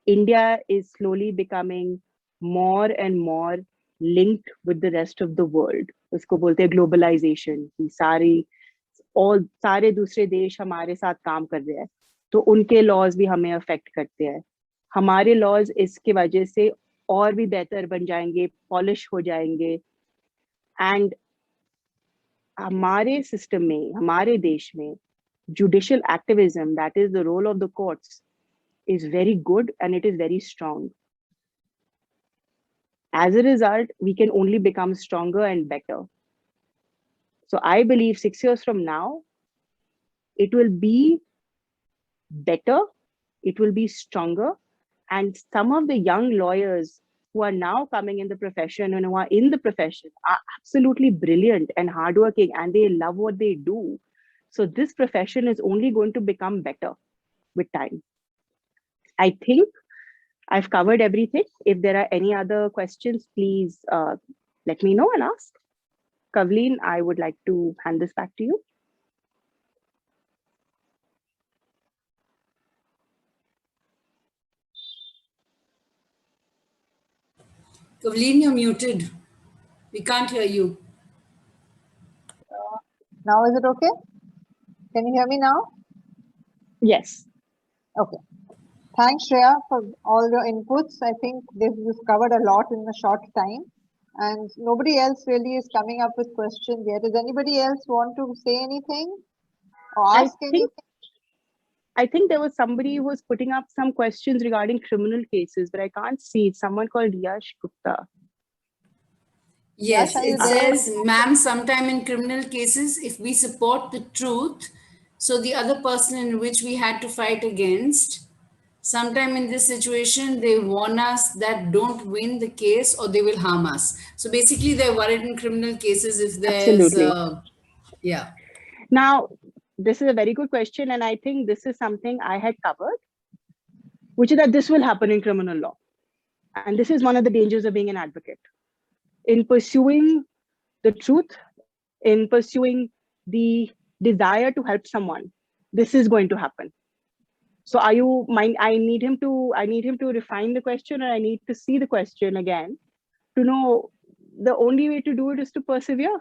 India is slowly becoming more and more linked with the rest of the world. उसको बोलते हैं globalisation, कि सारे दूसरे देश हमारे साथ काम कर रहे हैं, तो उनके लॉज भी हमें अफेक्ट करते हैं. हमारे लॉज इसके वजह से और भी बेहतर बन जाएंगे, पॉलिश हो जाएंगे. एंड हमारे सिस्टम में, हमारे देश में judicial activism, that is the role of the courts, is very good and it is very strong. As a result, we can only become stronger and better. So I believe 6 years from now, it will be better, it will be stronger, and some of the young lawyers who are now coming in the profession and who are in the profession are absolutely brilliant and hardworking, and they love what they do. So this profession is only going to become better with time. I think I've covered everything. If there are any other questions, please let me know and ask. Kavleen, I would like to hand this back to you. Kavleen, you're muted. We can't hear you. Now is it okay? Can you hear me now? Yes. Okay. Thanks, Shreya, for all your inputs. I think this covered a lot in a short time. And nobody else really is coming up with questions yet. Does anybody else want to say anything or ask anything? I think there was somebody who was putting up some questions regarding criminal cases, but I can't see it. Someone called Yash Gupta. Yes, Yash, are you it there? says, ma'am, sometime in criminal cases, if we support the truth, so the other person in which we had to fight against, sometime in this situation, they warn us that don't win the case or they will harm us. So basically, they're worried in criminal cases if there's, Absolutely. Yeah. Now, this is a very good question, and I think this is something I had covered, which is that this will happen in criminal law. And this is one of the dangers of being an advocate. In pursuing the truth, in pursuing the desire to help someone, this is going to happen. So are you mind? I need him to refine the question, or I need to see the question again to know the only way to do it is to persevere.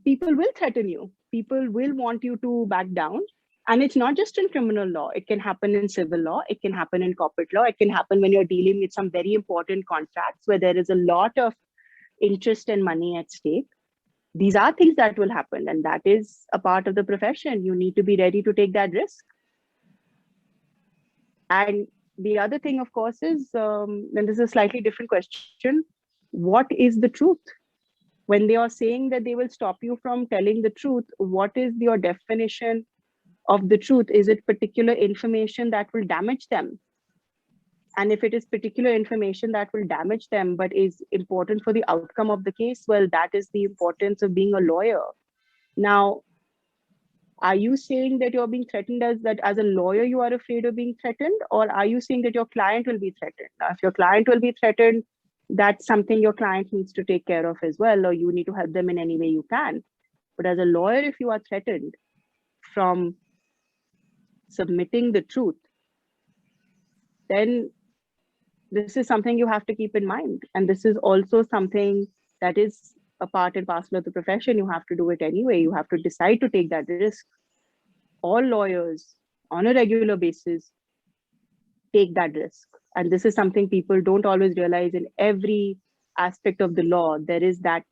People will threaten you. People will want you to back down. And it's not just in criminal law. It can happen in civil law. It can happen in corporate law. It can happen when you're dealing with some very important contracts where there is a lot of interest and money at stake. These are things that will happen, and that is a part of the profession. You need to be ready to take that risk. And the other thing, of course, is, and this is a slightly different question, what is the truth? When they are saying that they will stop you from telling the truth, what is your definition of the truth? Is it particular information that will damage them? And if it is particular information that will damage them, but is important for the outcome of the case, well, that is the importance of being a lawyer. Now, are you saying that you're being threatened as a lawyer, you are afraid of being threatened? Or are you saying that your client will be threatened? Now, if your client will be threatened, that's something your client needs to take care of as well, or you need to help them in any way you can. But as a lawyer, if you are threatened from submitting the truth, then this is something you have to keep in mind. And this is also something that is a part and parcel of the profession. You have to do it anyway. You have to decide to take that risk. All lawyers on a regular basis take that risk. And this is something people don't always realize. In every aspect of the law, there is that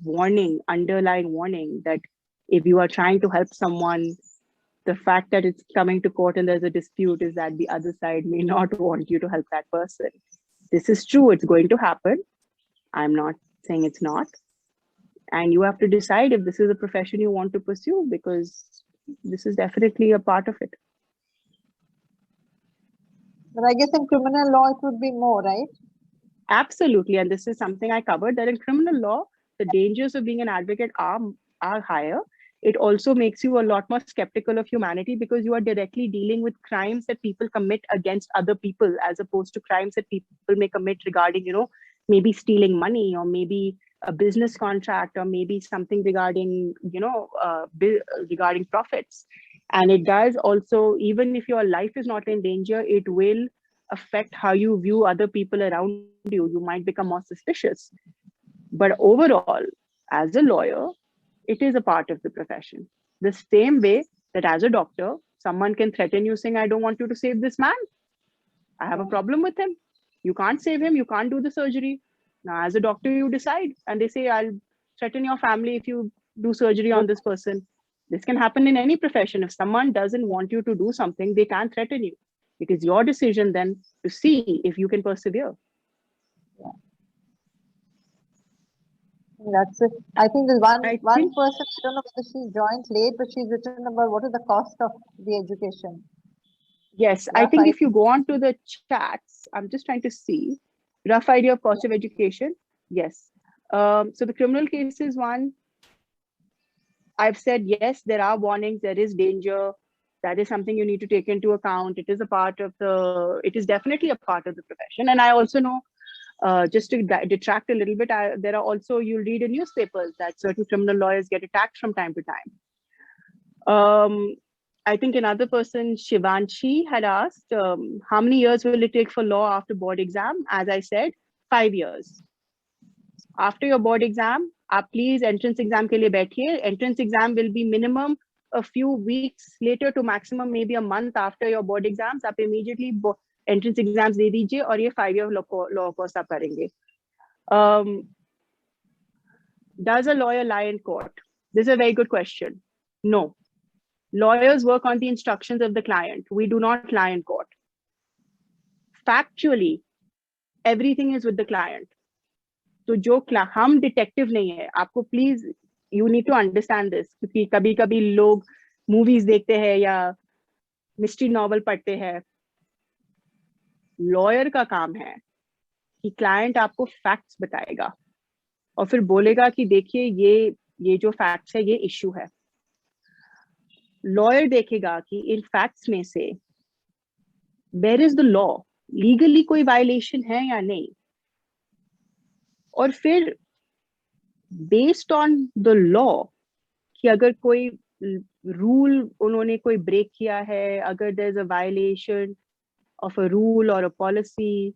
warning, underlying warning, that if you are trying to help someone, the fact that it's coming to court and there's a dispute is that the other side may not want you to help that person. This is true, it's going to happen. I'm not saying it's not. And you have to decide if this is a profession you want to pursue, because this is definitely a part of it. But I guess in criminal law, it would be more, right? Absolutely. And this is something I covered, that in criminal law, the dangers of being an advocate are higher. It also makes you a lot more skeptical of humanity, because you are directly dealing with crimes that people commit against other people, as opposed to crimes that people may commit regarding, maybe stealing money, or maybe a business contract, or maybe something regarding, regarding profits. And it does also, even if your life is not in danger, it will affect how you view other people around you. You might become more suspicious. But overall, as a lawyer, it is a part of the profession. The same way that as a doctor, someone can threaten you saying, I don't want you to save this man. I have a problem with him. You can't save him. You can't do the surgery. Now, as a doctor, you decide. And they say, I'll threaten your family if you do surgery on this person. This can happen in any profession. If someone doesn't want you to do something, they can threaten you. It is your decision then to see if you can persevere. That's it. I think there's one person, I don't know whether she joined late, but she's written about what is the cost of the education. Yes, I think if you go on to the chats, I'm just trying to see, rough idea of cost of education. Yes. So the criminal cases one, I've said, yes, there are warnings, there is danger. That is something you need to take into account. It is definitely a part of the profession. And I also know, just to detract a little bit, there are also, you'll read in newspapers that certain criminal lawyers get attacked from time to time. I think another person, Shivanshi, had asked, how many years will it take for law after board exam? As I said, 5 years. After your board exam, please entrance exam ke liye baithiye. Entrance exam will be minimum a few weeks later to maximum maybe a month after your board exams. Aap immediately entrance exams de dijiye aur ye 5-year law course aap karenge. Does a lawyer lie in court? This is a very good question. No. Lawyers work on the instructions of the client. We do not lie in court. Factually, everything is with the client. So जो हम detective नहीं है, आपको please, you need to understand this, क्योंकि कभी-कभी लोग movies देखते हैं या mystery novel पढ़ते हैं. Lawyer का काम है कि client आपको facts बताएगा और फिर बोलेगा कि देखिए ये जो facts है ये issue है. Lawyer देखेगा कि इन facts में से where is the law, legally कोई violation है या नहीं, और फिर based on the law कि अगर कोई rule उन्होंने कोई break किया है, अगर there's a violation of a rule or a policy,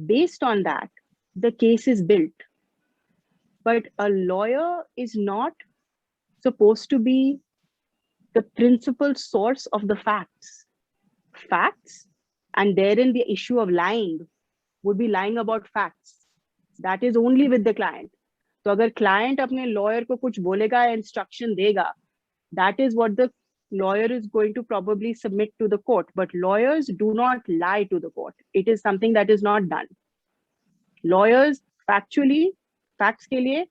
based on that the case is built. But a lawyer is not supposed to be the principal source of the facts, and therein the issue of lying would be lying about facts. That is only with the client. So अगर client अपने lawyer को कुछ बोलेगा, instruction देगा, that is what the lawyer is going to probably submit to the court. But lawyers do not lie to the court. It is something that is not done. Lawyers, factually, facts ke liye,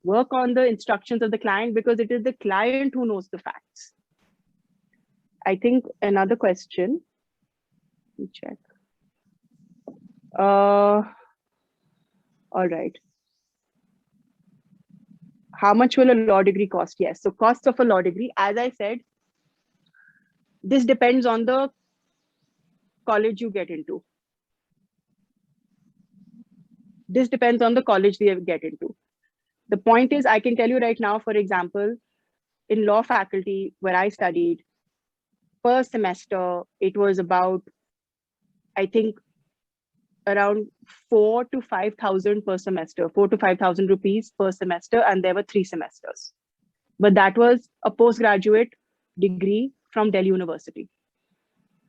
work on the instructions of the client because it is the client who knows the facts. I think another question, let me check. All right. How much will a law degree cost? Yes. So cost of a law degree, as I said, this depends on the college you get into. This depends on the college they get into. The point is, I can tell you right now, for example, in law faculty where I studied, per semester, it was about, I think, around 4,000 to 5,000 per semester, 4,000 to 5,000 rupees per semester, and there were 3 semesters. But that was a postgraduate degree from Delhi University.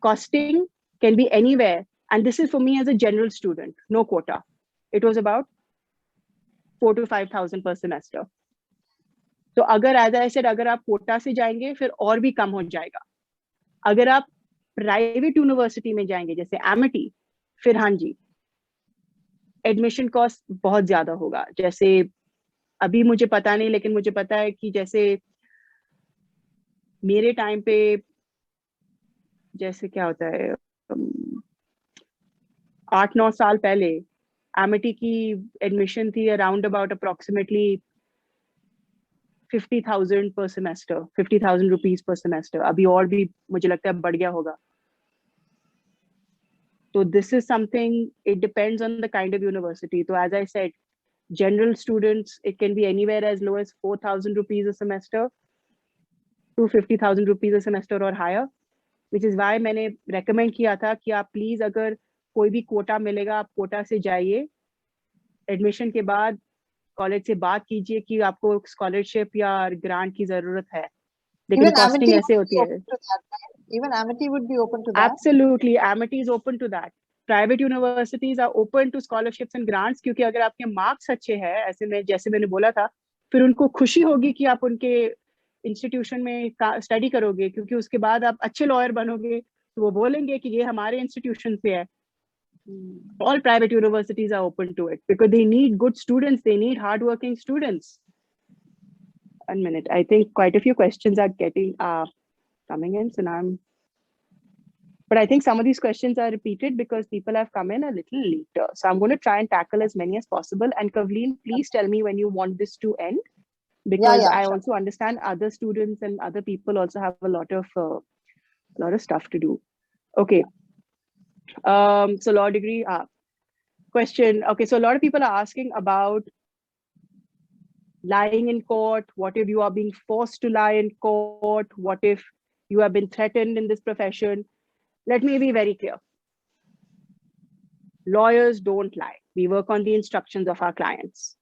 Costing can be anywhere, and this is for me as a general student, no quota. It was about 4,000 to 5,000 per semester. तो अगर, as I said, अगर आप कोटा से जाएंगे फिर और भी कम हो जाएगा. अगर आप प्राइवेट यूनिवर्सिटी में जाएंगे जैसे एमिटी, फिर हाँ जी एडमिशन कॉस्ट बहुत ज्यादा होगा. जैसे अभी मुझे पता नहीं, लेकिन मुझे पता है कि जैसे मेरे टाइम पे जैसे क्या होता है 8-9 साल पहले एमिटी की एडमिशन थी around about approximately 50,000 per semester, 50,000 rupees per semester. अभी और भी मुझे लगता है बढ़ गया होगा. So this is something, it depends on the kind of university. So as I said, general students, it can be anywhere as low as 4,000 rupees a semester to 50,000 rupees a semester or higher, which is why मैंने recommend किया था कि आप please अगर कोई भी कोटा मिलेगा आप कोटा से जाइए. एडमिशन के बाद कॉलेज से बात कीजिए कि आपको स्कॉलरशिप या ग्रांट की जरूरत है. लेकिन कॉस्टिंग ऐसे होती है. Even Amity would be open to that. Absolutely, Amity is open to that. Private universities are open to scholarships and grants क्योंकि अगर आपके मार्क्स अच्छे हैं, ऐसे में जैसे मैंने बोला था, फिर उनको खुशी होगी कि आप उनके इंस्टीट्यूशन में स्टडी करोगे, क्योंकि उसके बाद आप अच्छे लॉयर बनोगे तो वो बोलेंगे कि ये हमारे इंस्टीट्यूशन से है. All private universities are open to it because they need good students, they need hardworking students. 1 minute, I think quite a few questions are coming in, so now but I think some of these questions are repeated because people have come in a little later. So I'm going to try and tackle as many as possible. And Kavleen, please tell me when you want this to end, because I also understand other students and other people also have a lot of stuff to do. Okay. So law degree question. Okay, so a lot of people are asking about lying in court. What if you are being forced to lie in court? What if you have been threatened in this profession? Let me be very clear. Lawyers don't lie. We work on the instructions of our clients.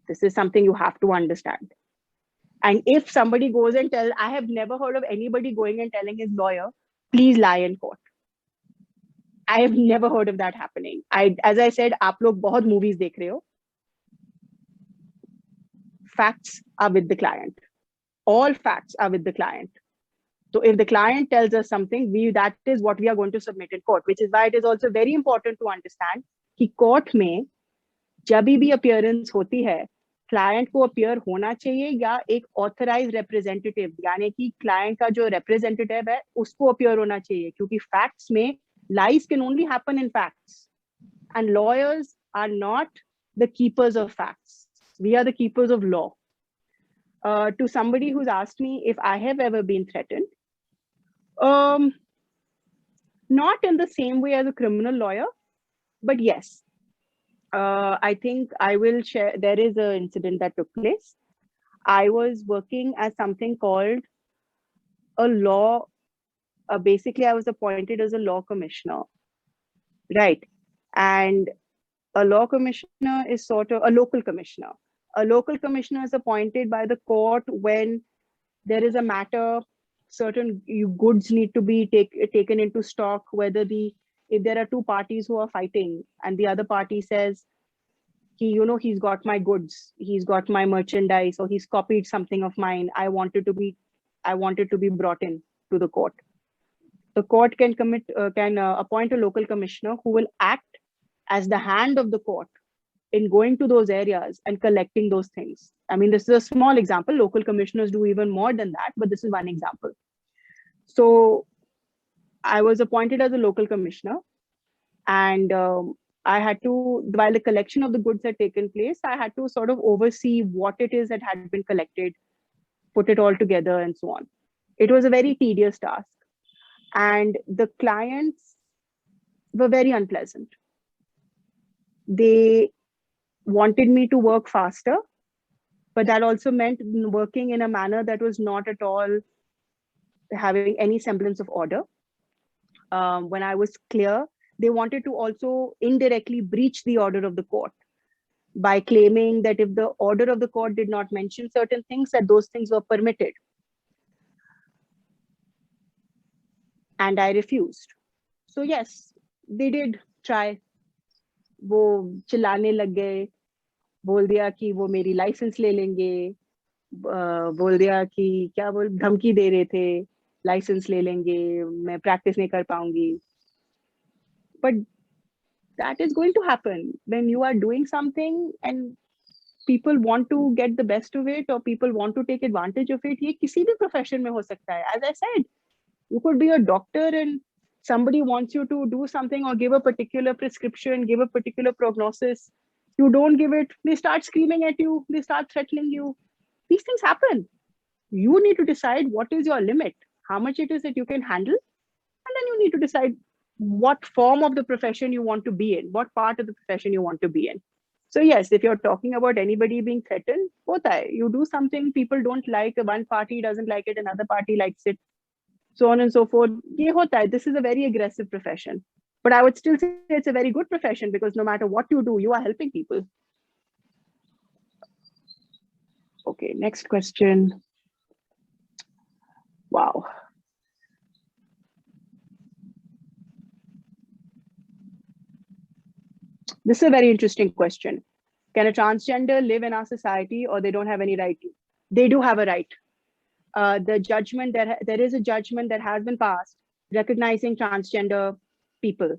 This is something you have to understand. And if somebody goes and tells, I have never heard of anybody going and telling his lawyer, please lie in court. I have never heard of that happening. As I said, आप लोग बहुत movies देख रहे हो. Facts are with the client. All facts are with the client. So if the client tells us something, that is what we are going to submit in court, which is why it is also very important to understand कि court में जब भी appearance होती है, client को appear होना चाहिए या एक authorized representative, यानी कि client का जो representative है, उसको appear होना चाहिए, क्योंकि facts में lies can only happen in facts. And lawyers are not the keepers of facts. We are the keepers of law. To somebody who's asked me if I have ever been threatened, not in the same way as a criminal lawyer, but yes, I think I will share. There is an incident that took place. I was working as something called a law. Basically, I was appointed as a law commissioner, right? And a law commissioner is sort of a local commissioner. A local commissioner is appointed by the court when there is a matter, certain goods need to be taken into stock, if there are two parties who are fighting and the other party says, he's got my goods, he's got my merchandise, or he's copied something of mine, I want it to be brought in to the court. The court can appoint a local commissioner who will act as the hand of the court in going to those areas and collecting those things. I mean, this is a small example. Local commissioners do even more than that, but this is one example. So I was appointed as a local commissioner, and I had to, while the collection of the goods had taken place, I had to sort of oversee what it is that had been collected, put it all together, and so on. It was a very tedious task. And the clients were very unpleasant. They wanted me to work faster, but that also meant working in a manner that was not at all having any semblance of order. When I was clear, they wanted to also indirectly breach the order of the court by claiming that if the order of the court did not mention certain things, that those things were permitted. And I refused. So yes, they did try. वो चिल्लाने लग गए, बोल दिया कि वो मेरी licence ले लेंगे, बोल दिया कि क्या बोल धमकी दे रहे थे, लाइसेंस ले लेंगे, मैं प्रैक्टिस नहीं कर पाऊंगी. But that is going to happen when you are doing something and people want to get the best of it, or people want to take advantage of it. ये किसी भी profession में हो सकता है. As I said, you could be a doctor and somebody wants you to do something or give a particular prescription, give a particular prognosis. You don't give it, they start screaming at you, they start threatening you. These things happen. You need to decide what is your limit, how much it is that you can handle, and then you need to decide what form of the profession you want to be in, what part of the profession you want to be in. So yes, if you're talking about anybody being threatened, hota hai. You do something people don't like, one party doesn't like it, another party likes it, so on and so forth. Ye hota hai. This is a very aggressive profession. But I would still say it's a very good profession because no matter what you do, you are helping people. Okay, next question. Wow. This is a very interesting question. Can a transgender live in our society or they don't have any right to? They do have a right. The judgment, there is a judgment that has been passed recognizing transgender people.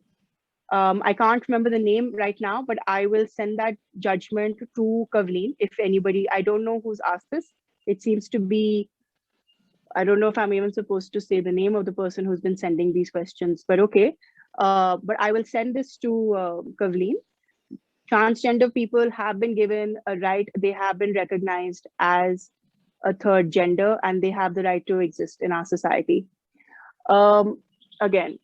I can't remember the name right now, but I will send that judgment to Kavleen if anybody, I don't know who's asked this. It seems to be, I don't know if I'm even supposed to say the name of the person who's been sending these questions, but okay. But I will send this to Kavleen. Transgender people have been given a right, they have been recognized as a third gender, and they have the right to exist in our society. Again,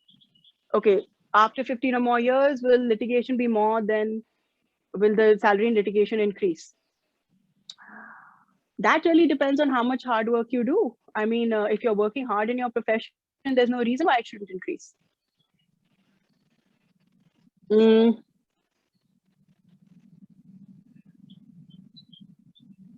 okay, after 15 or more years, will litigation be more than, will the salary in litigation increase? That really depends on how much hard work you do. I mean, if you're working hard in your profession, there's no reason why it shouldn't increase.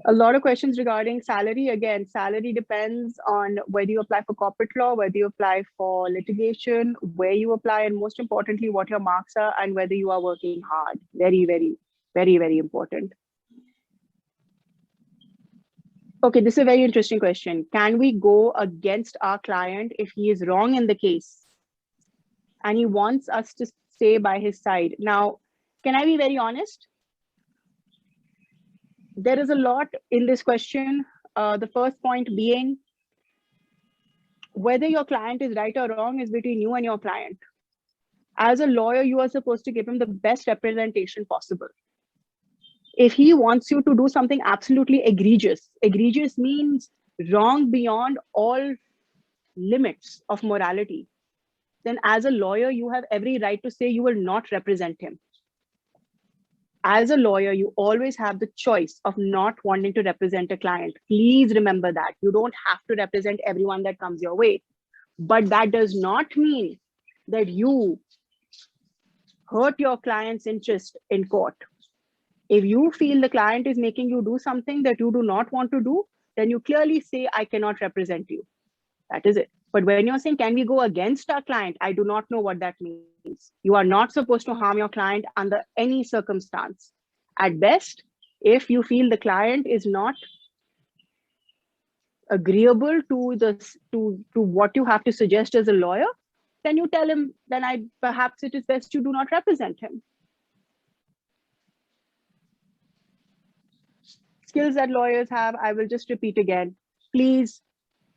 A lot of questions regarding salary. Again, salary depends on whether you apply for corporate law, whether you apply for litigation, where you apply, and most importantly, what your marks are and whether you are working hard. Very, very, very, very important. Okay, this is a very interesting question. Can we go against our client if he is wrong in the case and he wants us to stay by his side? Now, can I be very honest? There is a lot in this question. The first point being, whether your client is right or wrong is between you and your client. As a lawyer, you are supposed to give him the best representation possible. If he wants you to do something absolutely egregious, egregious means wrong beyond all limits of morality, then as a lawyer, you have every right to say you will not represent him. As a lawyer, you always have the choice of not wanting to represent a client. Please remember that. You don't have to represent everyone that comes your way. But that does not mean that you hurt your client's interest in court. If you feel the client is making you do something that you do not want to do, then you clearly say, I cannot represent you. That is it. But when you're saying, can we go against our client? I do not know what that means. You are not supposed to harm your client under any circumstance. At best, if you feel the client is not agreeable to what you have to suggest as a lawyer, then you tell him, then perhaps it is best you do not represent him. skills that lawyers have, I will just repeat again. Please,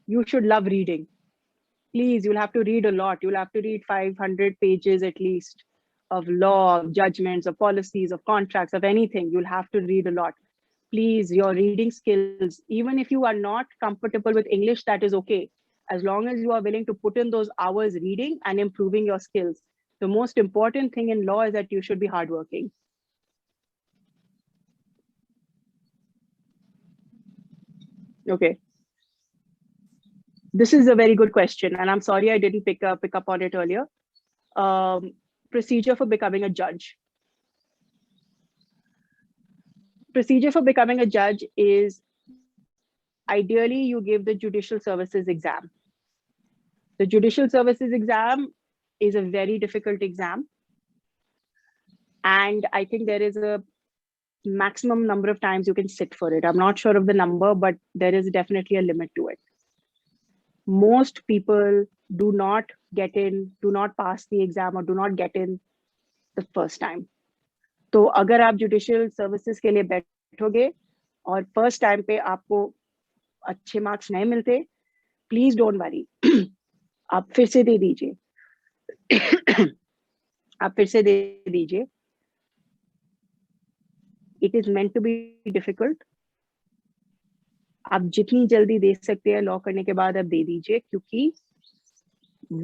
you should love reading. Please, you'll have to read a lot. You'll have to read 500 pages at least of law, of judgments, of policies, of contracts, of anything. You'll have to read a lot. Please, your reading skills, even if you are not comfortable with English, that is okay. As long as you are willing to put in those hours reading and improving your skills. The most important thing in law is that you should be hardworking. Okay. This is a very good question, and I'm sorry I didn't pick up on it earlier. Procedure for becoming a judge. Procedure for becoming a judge is, ideally, you give the judicial services exam. The judicial services exam is a very difficult exam. And I think there is a maximum number of times you can sit for it. I'm not sure of the number, but there is definitely a limit to it. Most people do not get in, do not pass the exam, or do not get in the first time. तो अगर आप judicial services के लिए बैठोगे और first time पे आपको अच्छे मार्क्स नहीं मिलते, प्लीज डोंट वरी, आप फिर से दे दीजिए। आप फिर से दे दीजिए। It is meant to be difficult. आप जितनी जल्दी दे सकते हैं लॉ करने के बाद आप दे दीजिए, क्योंकि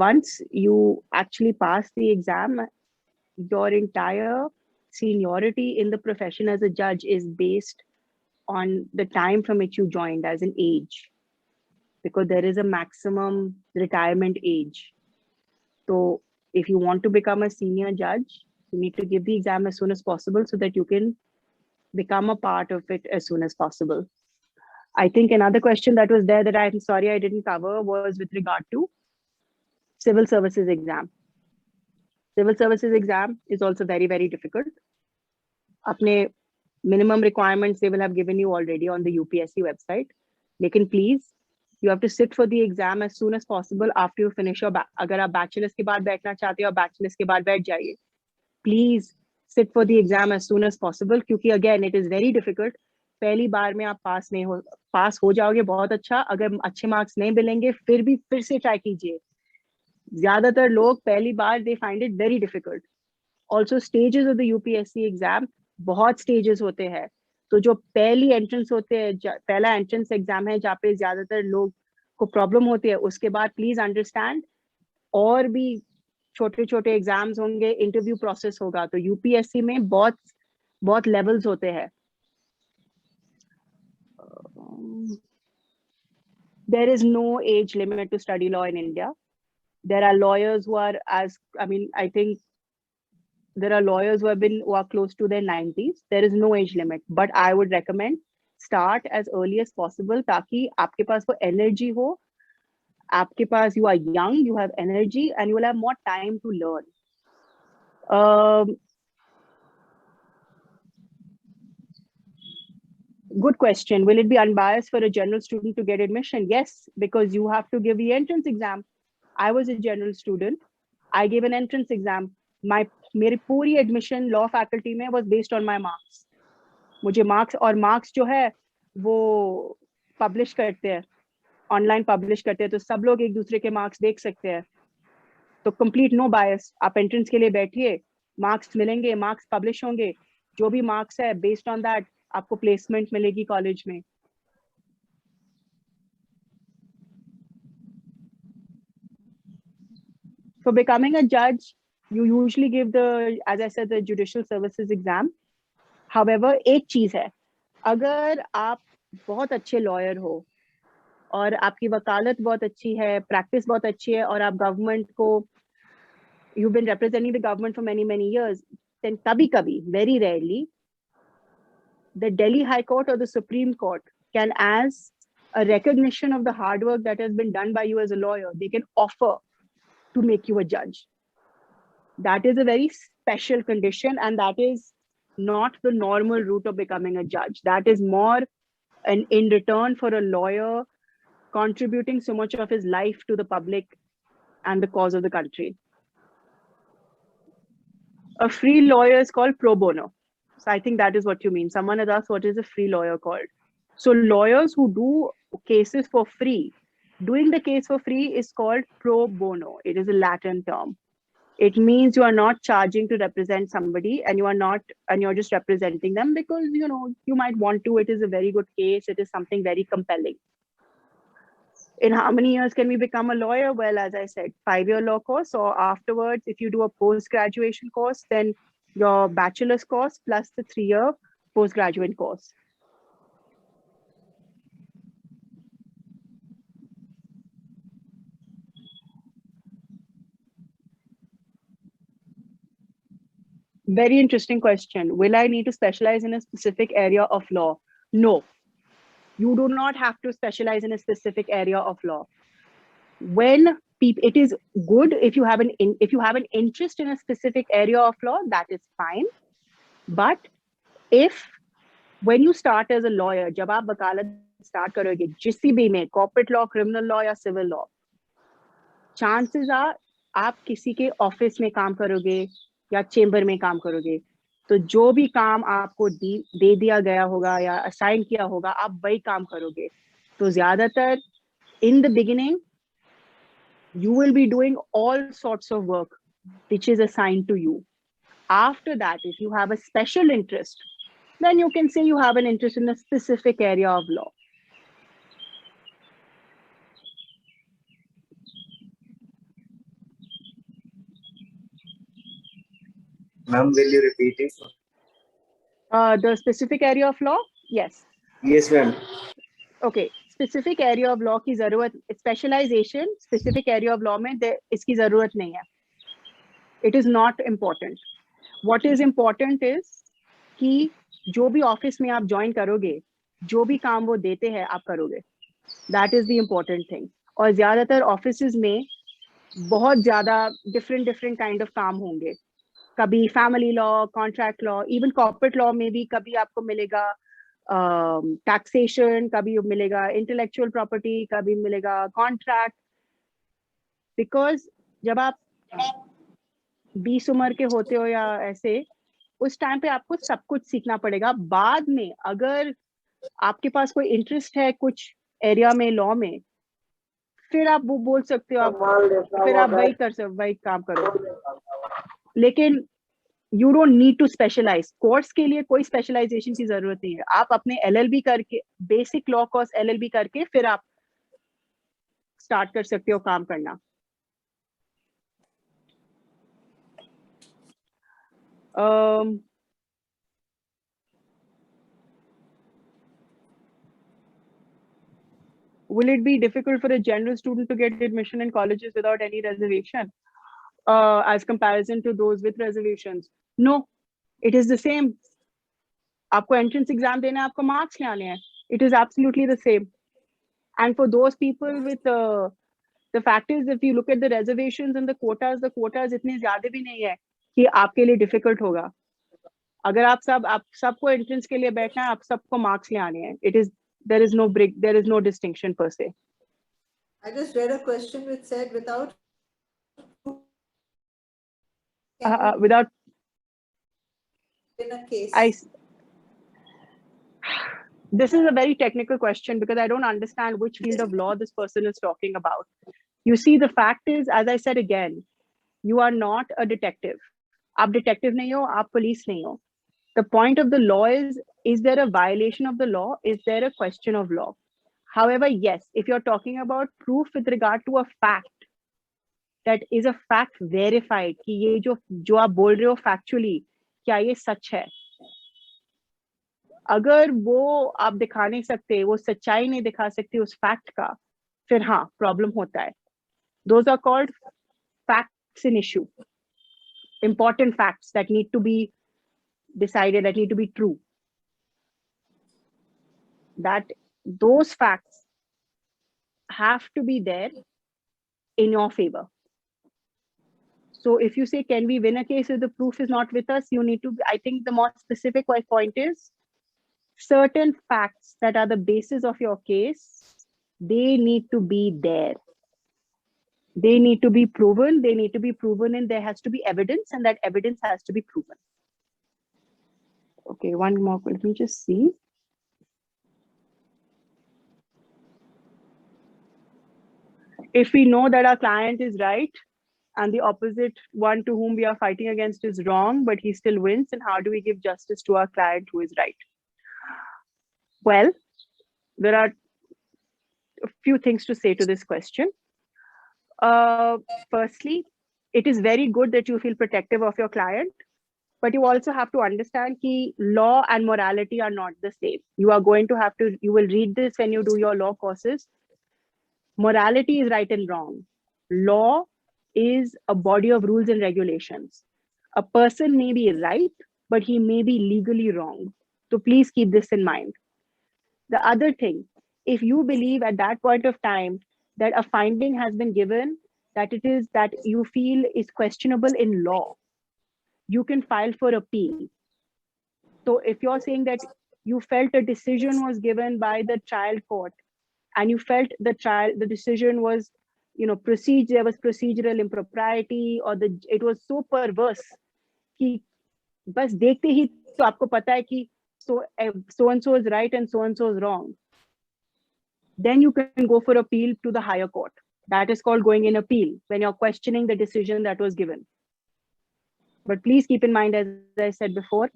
once you actually pass the exam, your entire seniority in the profession as a judge is based on the time from which you joined as an age, because there is a maximum retirement age. So if you want to become a senior judge, you need to give the exam as soon as possible so that you can become a part of it as soon as possible. I think another question that was there that I'm sorry I didn't cover was with regard to civil services exam. Civil services exam is also very, very difficult. Apne minimum requirements they will have given you already on the UPSC website. Lekin please, you have to sit for the exam as soon as possible after you finish your agar aap bachelor's ke baad baithna chahte ho, bachelor's ke baad baith jaiye. Please sit for the exam as soon as possible, क्योंकि again it is very difficult. पहली बार में आप पास हो जाओगे, बहुत अच्छा। अगर अच्छे मार्क्स नहीं मिलेंगे फिर से ट्राई कीजिए। ज्यादातर लोग पहली बार they find it very difficult. Also stages of the UPSC exam, बहुत स्टेजेस होते हैं। तो जो पहली एंट्रेंस होते हैं, पहला एंट्रेंस एग्जाम है जहाँ पे ज्यादातर लोग को प्रॉब्लम होती है, उसके बाद प्लीज अंडरस्टैंड और भी छोटे छोटे एग्जाम्स होंगे, इंटरव्यू प्रोसेस होगा। तो यूपीएससी में बहुत लेवल्स होते हैं। There is no age limit to study law in India. There are lawyers who are I think there are lawyers who are close to their 90s. There is no age limit, but I would recommend start as early as possible, ताकि आपके पास वो energy हो, आपके पास, you are young, you have energy, and you will have more time to learn. Good question. Will it be unbiased for a general student to get admission? Yes, because you have to give the entrance exam. I was a general student. I gave an entrance exam. मेरी पूरी admission law faculty में was based on my marks. मुझे marks जो है वो publish करते हैं, online publish करते हैं, तो सब लोग एक दूसरे के marks देख सकते हैं। तो complete no bias. आप entrance के लिए बैठिए, marks मिलेंगे, marks publish होंगे, जो भी marks है based on that आपको प्लेसमेंट मिलेगी कॉलेज में। For becoming a judge, you usually give as I said, the judicial services exam. However, एक चीज है, अगर आप बहुत अच्छे लॉयर हो और आपकी वकालत बहुत अच्छी है, प्रैक्टिस बहुत अच्छी है, और आप गवर्नमेंट को, you've been representing the government for many years, then कभी very rarely the Delhi High Court or the Supreme Court can, as a recognition of the hard work that has been done by you as a lawyer, they can offer to make you a judge. That is a very special condition, and that is not the normal route of becoming a judge. That is more in return for a lawyer contributing so much of his life to the public and the cause of the country. A free lawyer is called pro bono. So I think that is what you mean. Someone has asked, what is a free lawyer called? So lawyers who do cases for free, doing the case for free is called pro bono. It is a Latin term. It means you are not charging to represent somebody, and you're just representing them because you might want to. It is a very good case. It is something very compelling. In how many years can we become a lawyer? Well, as I said, 5-year law course, or afterwards, if you do a post-graduation course, then your bachelor's course plus the 3-year postgraduate course. Very interesting question. Will I need to specialize in a specific area of law? No, you do not have to specialize in a specific area of law. When it is good if you have an interest in a specific area of law, that is fine. But if when you start as a lawyer, जब आप वकालत start करोगे, जिसी भी में corporate law, criminal law या civil law, chances are आप किसी के ऑफिस में काम करोगे या चेंबर में काम करोगे, तो जो भी काम आपको दे दिया गया होगा या असाइन किया होगा, आप वही काम करोगे. तो ज्यादातर in the beginning you will be doing all sorts of work which is assigned to you. After that, if you have a special interest, then you can say you have an interest in a specific area of law. Ma'am, will you repeat it? The specific area of law? Yes. Yes, ma'am. Okay. Specific area of law की जरूरत, specialization specific area of law में इसकी जरूरत नहीं है. It is not important. What is important is कि जो भी ऑफिस में आप ज्वाइन करोगे, जो भी काम वो देते हैं आप करोगे. That is the important thing. और ज्यादातर ऑफिसेज में बहुत ज्यादा different kind of काम होंगे. कभी family law, contract law, even corporate law में भी कभी आपको मिलेगा टैक्सेशन, कभी मिलेगा इंटेलेक्चुअल प्रॉपर्टी, कभी मिलेगा कॉन्ट्रैक्ट. बिकॉज जब आप 20 उम्र के होते हो या ऐसे, उस टाइम पे आपको सब कुछ सीखना पड़ेगा. बाद में अगर आपके पास कोई इंटरेस्ट है कुछ एरिया में, लॉ में, फिर आप वो बोल सकते हो, फिर आप वही काम करो. लेकिन you don't need to specialise. Course के लिए कोई स्पेशलाइजेशन की जरूरत नहीं है. आप अपने LLB करके, बेसिक लॉ कोर्स LLB करके, फिर आप स्टार्ट कर सकते हो काम करना. Will it be difficult for a general student to get admission in colleges without any reservation as comparison to those with reservations? No, it is the same. आपको entrance exam देना है, आपको marks ले आने हैं. It is absolutely the same. And for those people with the fact is, if you look at the reservations and the quotas इतने ज्यादा भी नहीं है कि आपके लिए difficult होगा. अगर आप सबको entrance के लिए बैठना है, आप सबको marks ले आने हैं. There is no distinction per se. I just read a question which said without in a case. This is a very technical question because I don't understand which field of law this person is talking about. You see, the fact is, as I said again, you are not a detective. आप detective नहीं हो, आप police नहीं हो. The point of the law is there a violation of the law? Is there a question of law? However, yes, if you're talking about proof with regard to a fact, that is a fact verified, कि ये जो आप बोल रहे हो factually, क्या ये सच है? अगर वो आप दिखा नहीं सकते, वो सच्चाई नहीं दिखा सकते उस फैक्ट का, फिर हाँ प्रॉब्लम होता है. Those are called facts in issue, important facts that need to be decided, that need to be true. That those facts have to be there in your favor. So if you say, can we win a case if the proof is not with us? You need to, I think the more specific point is, certain facts that are the basis of your case, they need to be there. They need to be proven. They need to be proven, and there has to be evidence, and that evidence has to be proven. Okay, one more. Let me just see. if we know that our client is right and the opposite one to whom we are fighting against is wrong, but he still wins, and how do we give justice to our client who is right? Well, there are a few things to say to this question. Firstly, it is very good that you feel protective of your client, but you also have to understand that law and morality are not the same. You will read this when you do your law courses. Morality is right and wrong. Law is a body of rules and regulations. A person may be right, but he may be legally wrong. So please keep this in mind. The other thing, if you believe at that point of time that a finding has been given that you feel is questionable in law, you can file for appeal. So if you're saying that you felt a decision was given by the child court and you felt the decision was, there was procedural impropriety, or it was so perverse कि बस देखते ही तो आपको पता है कि so and so is right and so is wrong, then you can go for appeal to the higher court. That is called going in appeal, when you're questioning the decision that was given. But please keep in mind, as I said before,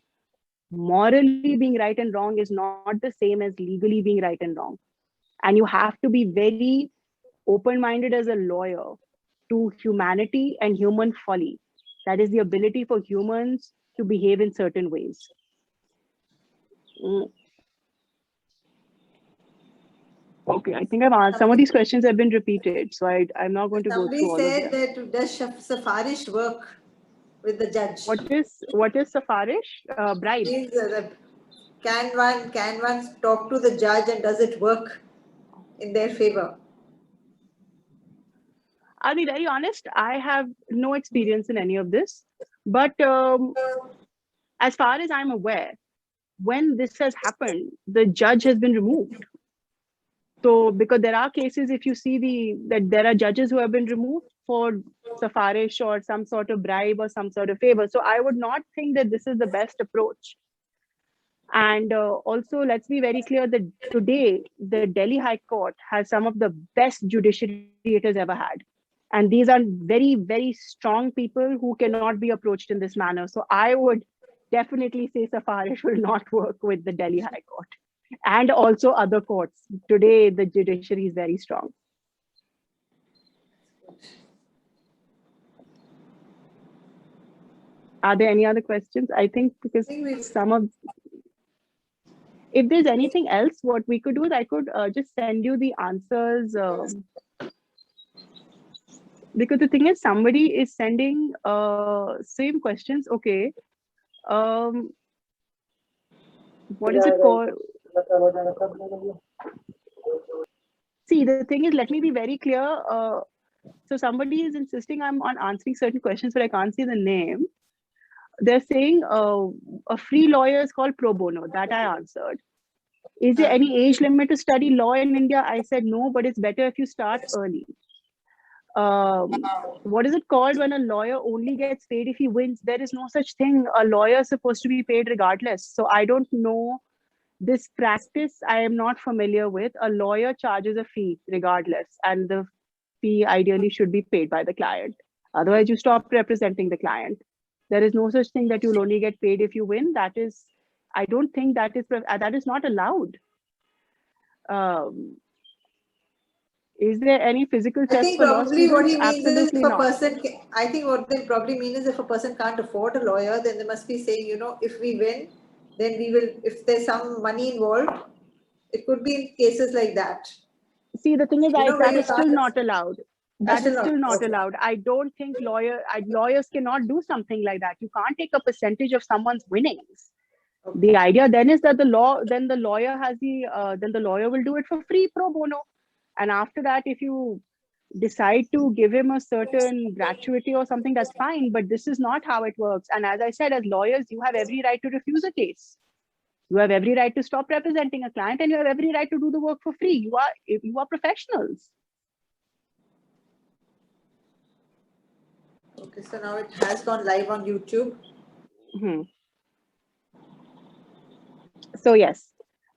morally being right and wrong is not the same as legally being right and wrong. And you have to be very open-minded as a lawyer to humanity and human folly. That is the ability for humans to behave in certain ways. Okay, I think I've answered. Some of these questions have been repeated, so I'm not going to go through all of them. Somebody said that does Safarish work with the judge? What is Safarish? Bribe. Can one talk to the judge, and does it work in their favor? I'll be very honest, I have no experience in any of this, but as far as I'm aware, when this has happened, the judge has been removed. So because there are cases, if you see that there are judges who have been removed for Safarish or some sort of bribe or some sort of favor. So I would not think that this is the best approach. And also, let's be very clear that today, the Delhi High Court has some of the best judiciary it has ever had. And these are very, very strong people who cannot be approached in this manner. So I would definitely say Safarish will not work with the Delhi High Court and also other courts. Today, the judiciary is very strong. Are there any other questions? I think because if there's anything else, what we could do is I could just send you the answers. Because the thing is, somebody is sending same questions. Okay. What is it called? See, the thing is, let me be very clear. So somebody is insisting I'm on answering certain questions, but I can't see the name. They're saying a free lawyer is called pro bono. That I answered. Is there any age limit to study law in India? I said no, but it's better if you start early. What is it called when a lawyer only gets paid if he wins? There is no such thing. A lawyer is supposed to be paid regardless. So I don't know this practice. I am not familiar with. A lawyer charges a fee regardless, and the fee ideally should be paid by the client. Otherwise, you stop representing the client. There is no such thing that you'll only get paid if you win. I don't think that is not allowed. Is there any physical test? I think probably what he means is if a person, I think what they probably mean is if a person can't afford a lawyer, then they must be saying, if we win, then we will, if there's some money involved, it could be in cases like that. See, the thing is, that is still not allowed. That is still not allowed. I don't think lawyers cannot do something like that. You can't take a percentage of someone's winnings. Okay. The idea then is that the lawyer will do it for free pro bono. And after that, if you decide to give him a certain gratuity or something, that's fine. But this is not how it works. And as I said, as lawyers, you have every right to refuse a case. You have every right to stop representing a client, and you have every right to do the work for free. You are professionals. Okay, so now it has gone live on YouTube. Mm-hmm. So yes,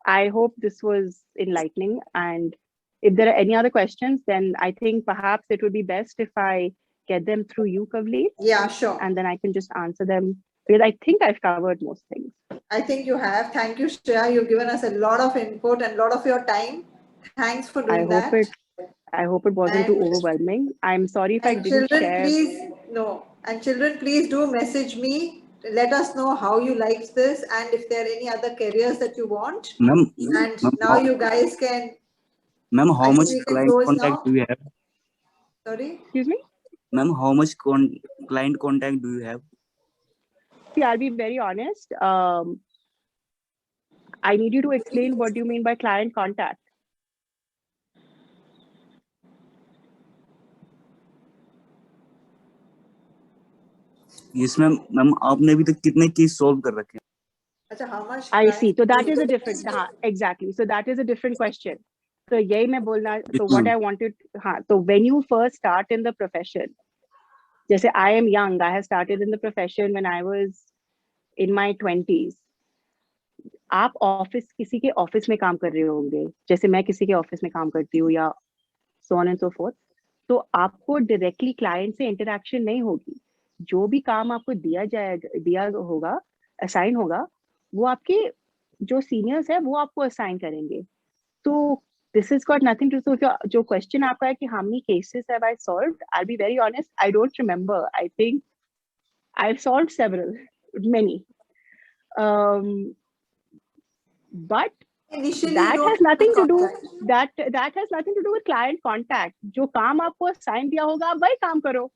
I hope this was enlightening, and if there are any other questions, then I think perhaps it would be best if I get them through you, Kavli, Yeah, sure. and then I can just answer them, because I think I've covered most things. I think you have. Thank you, Shreya. You've given us a lot of input and a lot of your time. Thanks for doing that. I hope it wasn't too overwhelming. I'm sorry if I didn't share. And children, please do message me. Let us know how you liked this and if there are any other careers that you want. Ma'am, now you guys can. Ma'am, how much client contact do you have? Sorry? Excuse me? Ma'am, how much client contact do you have? See, I'll be very honest. I need you to explain what do you mean by client contact. Yes, ma'am. Ma'am, आपने अभी तक कितने case solve कर रखे हैं? अच्छा, how much? I see. So that is a different. Exactly. So that is a different question. So यही मैं बोलना. So what I wanted. So when you first start in the profession, जैसे I am young. I have started in the profession when I was in my 20s. आप office किसी के office में काम कर रहे होंगे, जैसे मैं किसी के ऑफिस में काम करती हूँ या so on and so forth. तो आपको डायरेक्टली क्लाइंट से इंटरेक्शन नहीं होगी. जो भी काम आपको दिया होगा, असाइन होगा, वो आपके जो सीनियर्स है वो आपको असाइन करेंगे. तो this has got nothing to do. जो क्वेश्चन आपका है कि how many cases have I solved, I'll be very honest, I don't remember. I think I've solved many. But Initially, that has nothing to do. That has nothing to do with client contact. जो काम आपको assign दिया होगा, आप वही काम करो.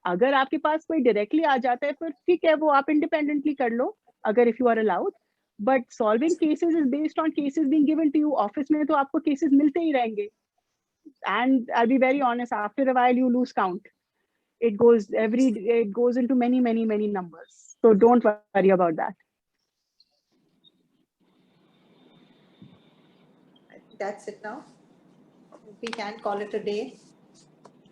अगर आपके पास कोई डायरेक्टली आ जाता है, फिर ठीक है, वो आप इंडिपेंडेंटली कर लो, अगर if you are allowed. But solving cases is based on cases being given to you. Office में तो आपको cases मिलते ही रहेंगे. And I'll be very honest, after a while you lose count. It goes into many numbers. So don't worry about that. That's it now. We can call it a day.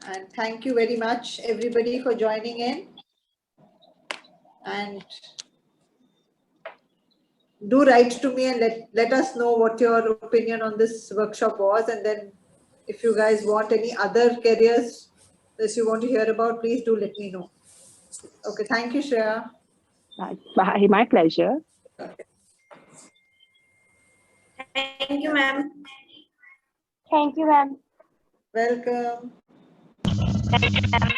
And thank you very much, everybody, for joining in. And do write to me and let us know what your opinion on this workshop was. And then if you guys want any other careers that you want to hear about, please do let me know. Okay, thank you, Shreya. Bye. My pleasure. Okay. Thank you, ma'am. Thank you, ma'am. Welcome. Thank you, ma'am.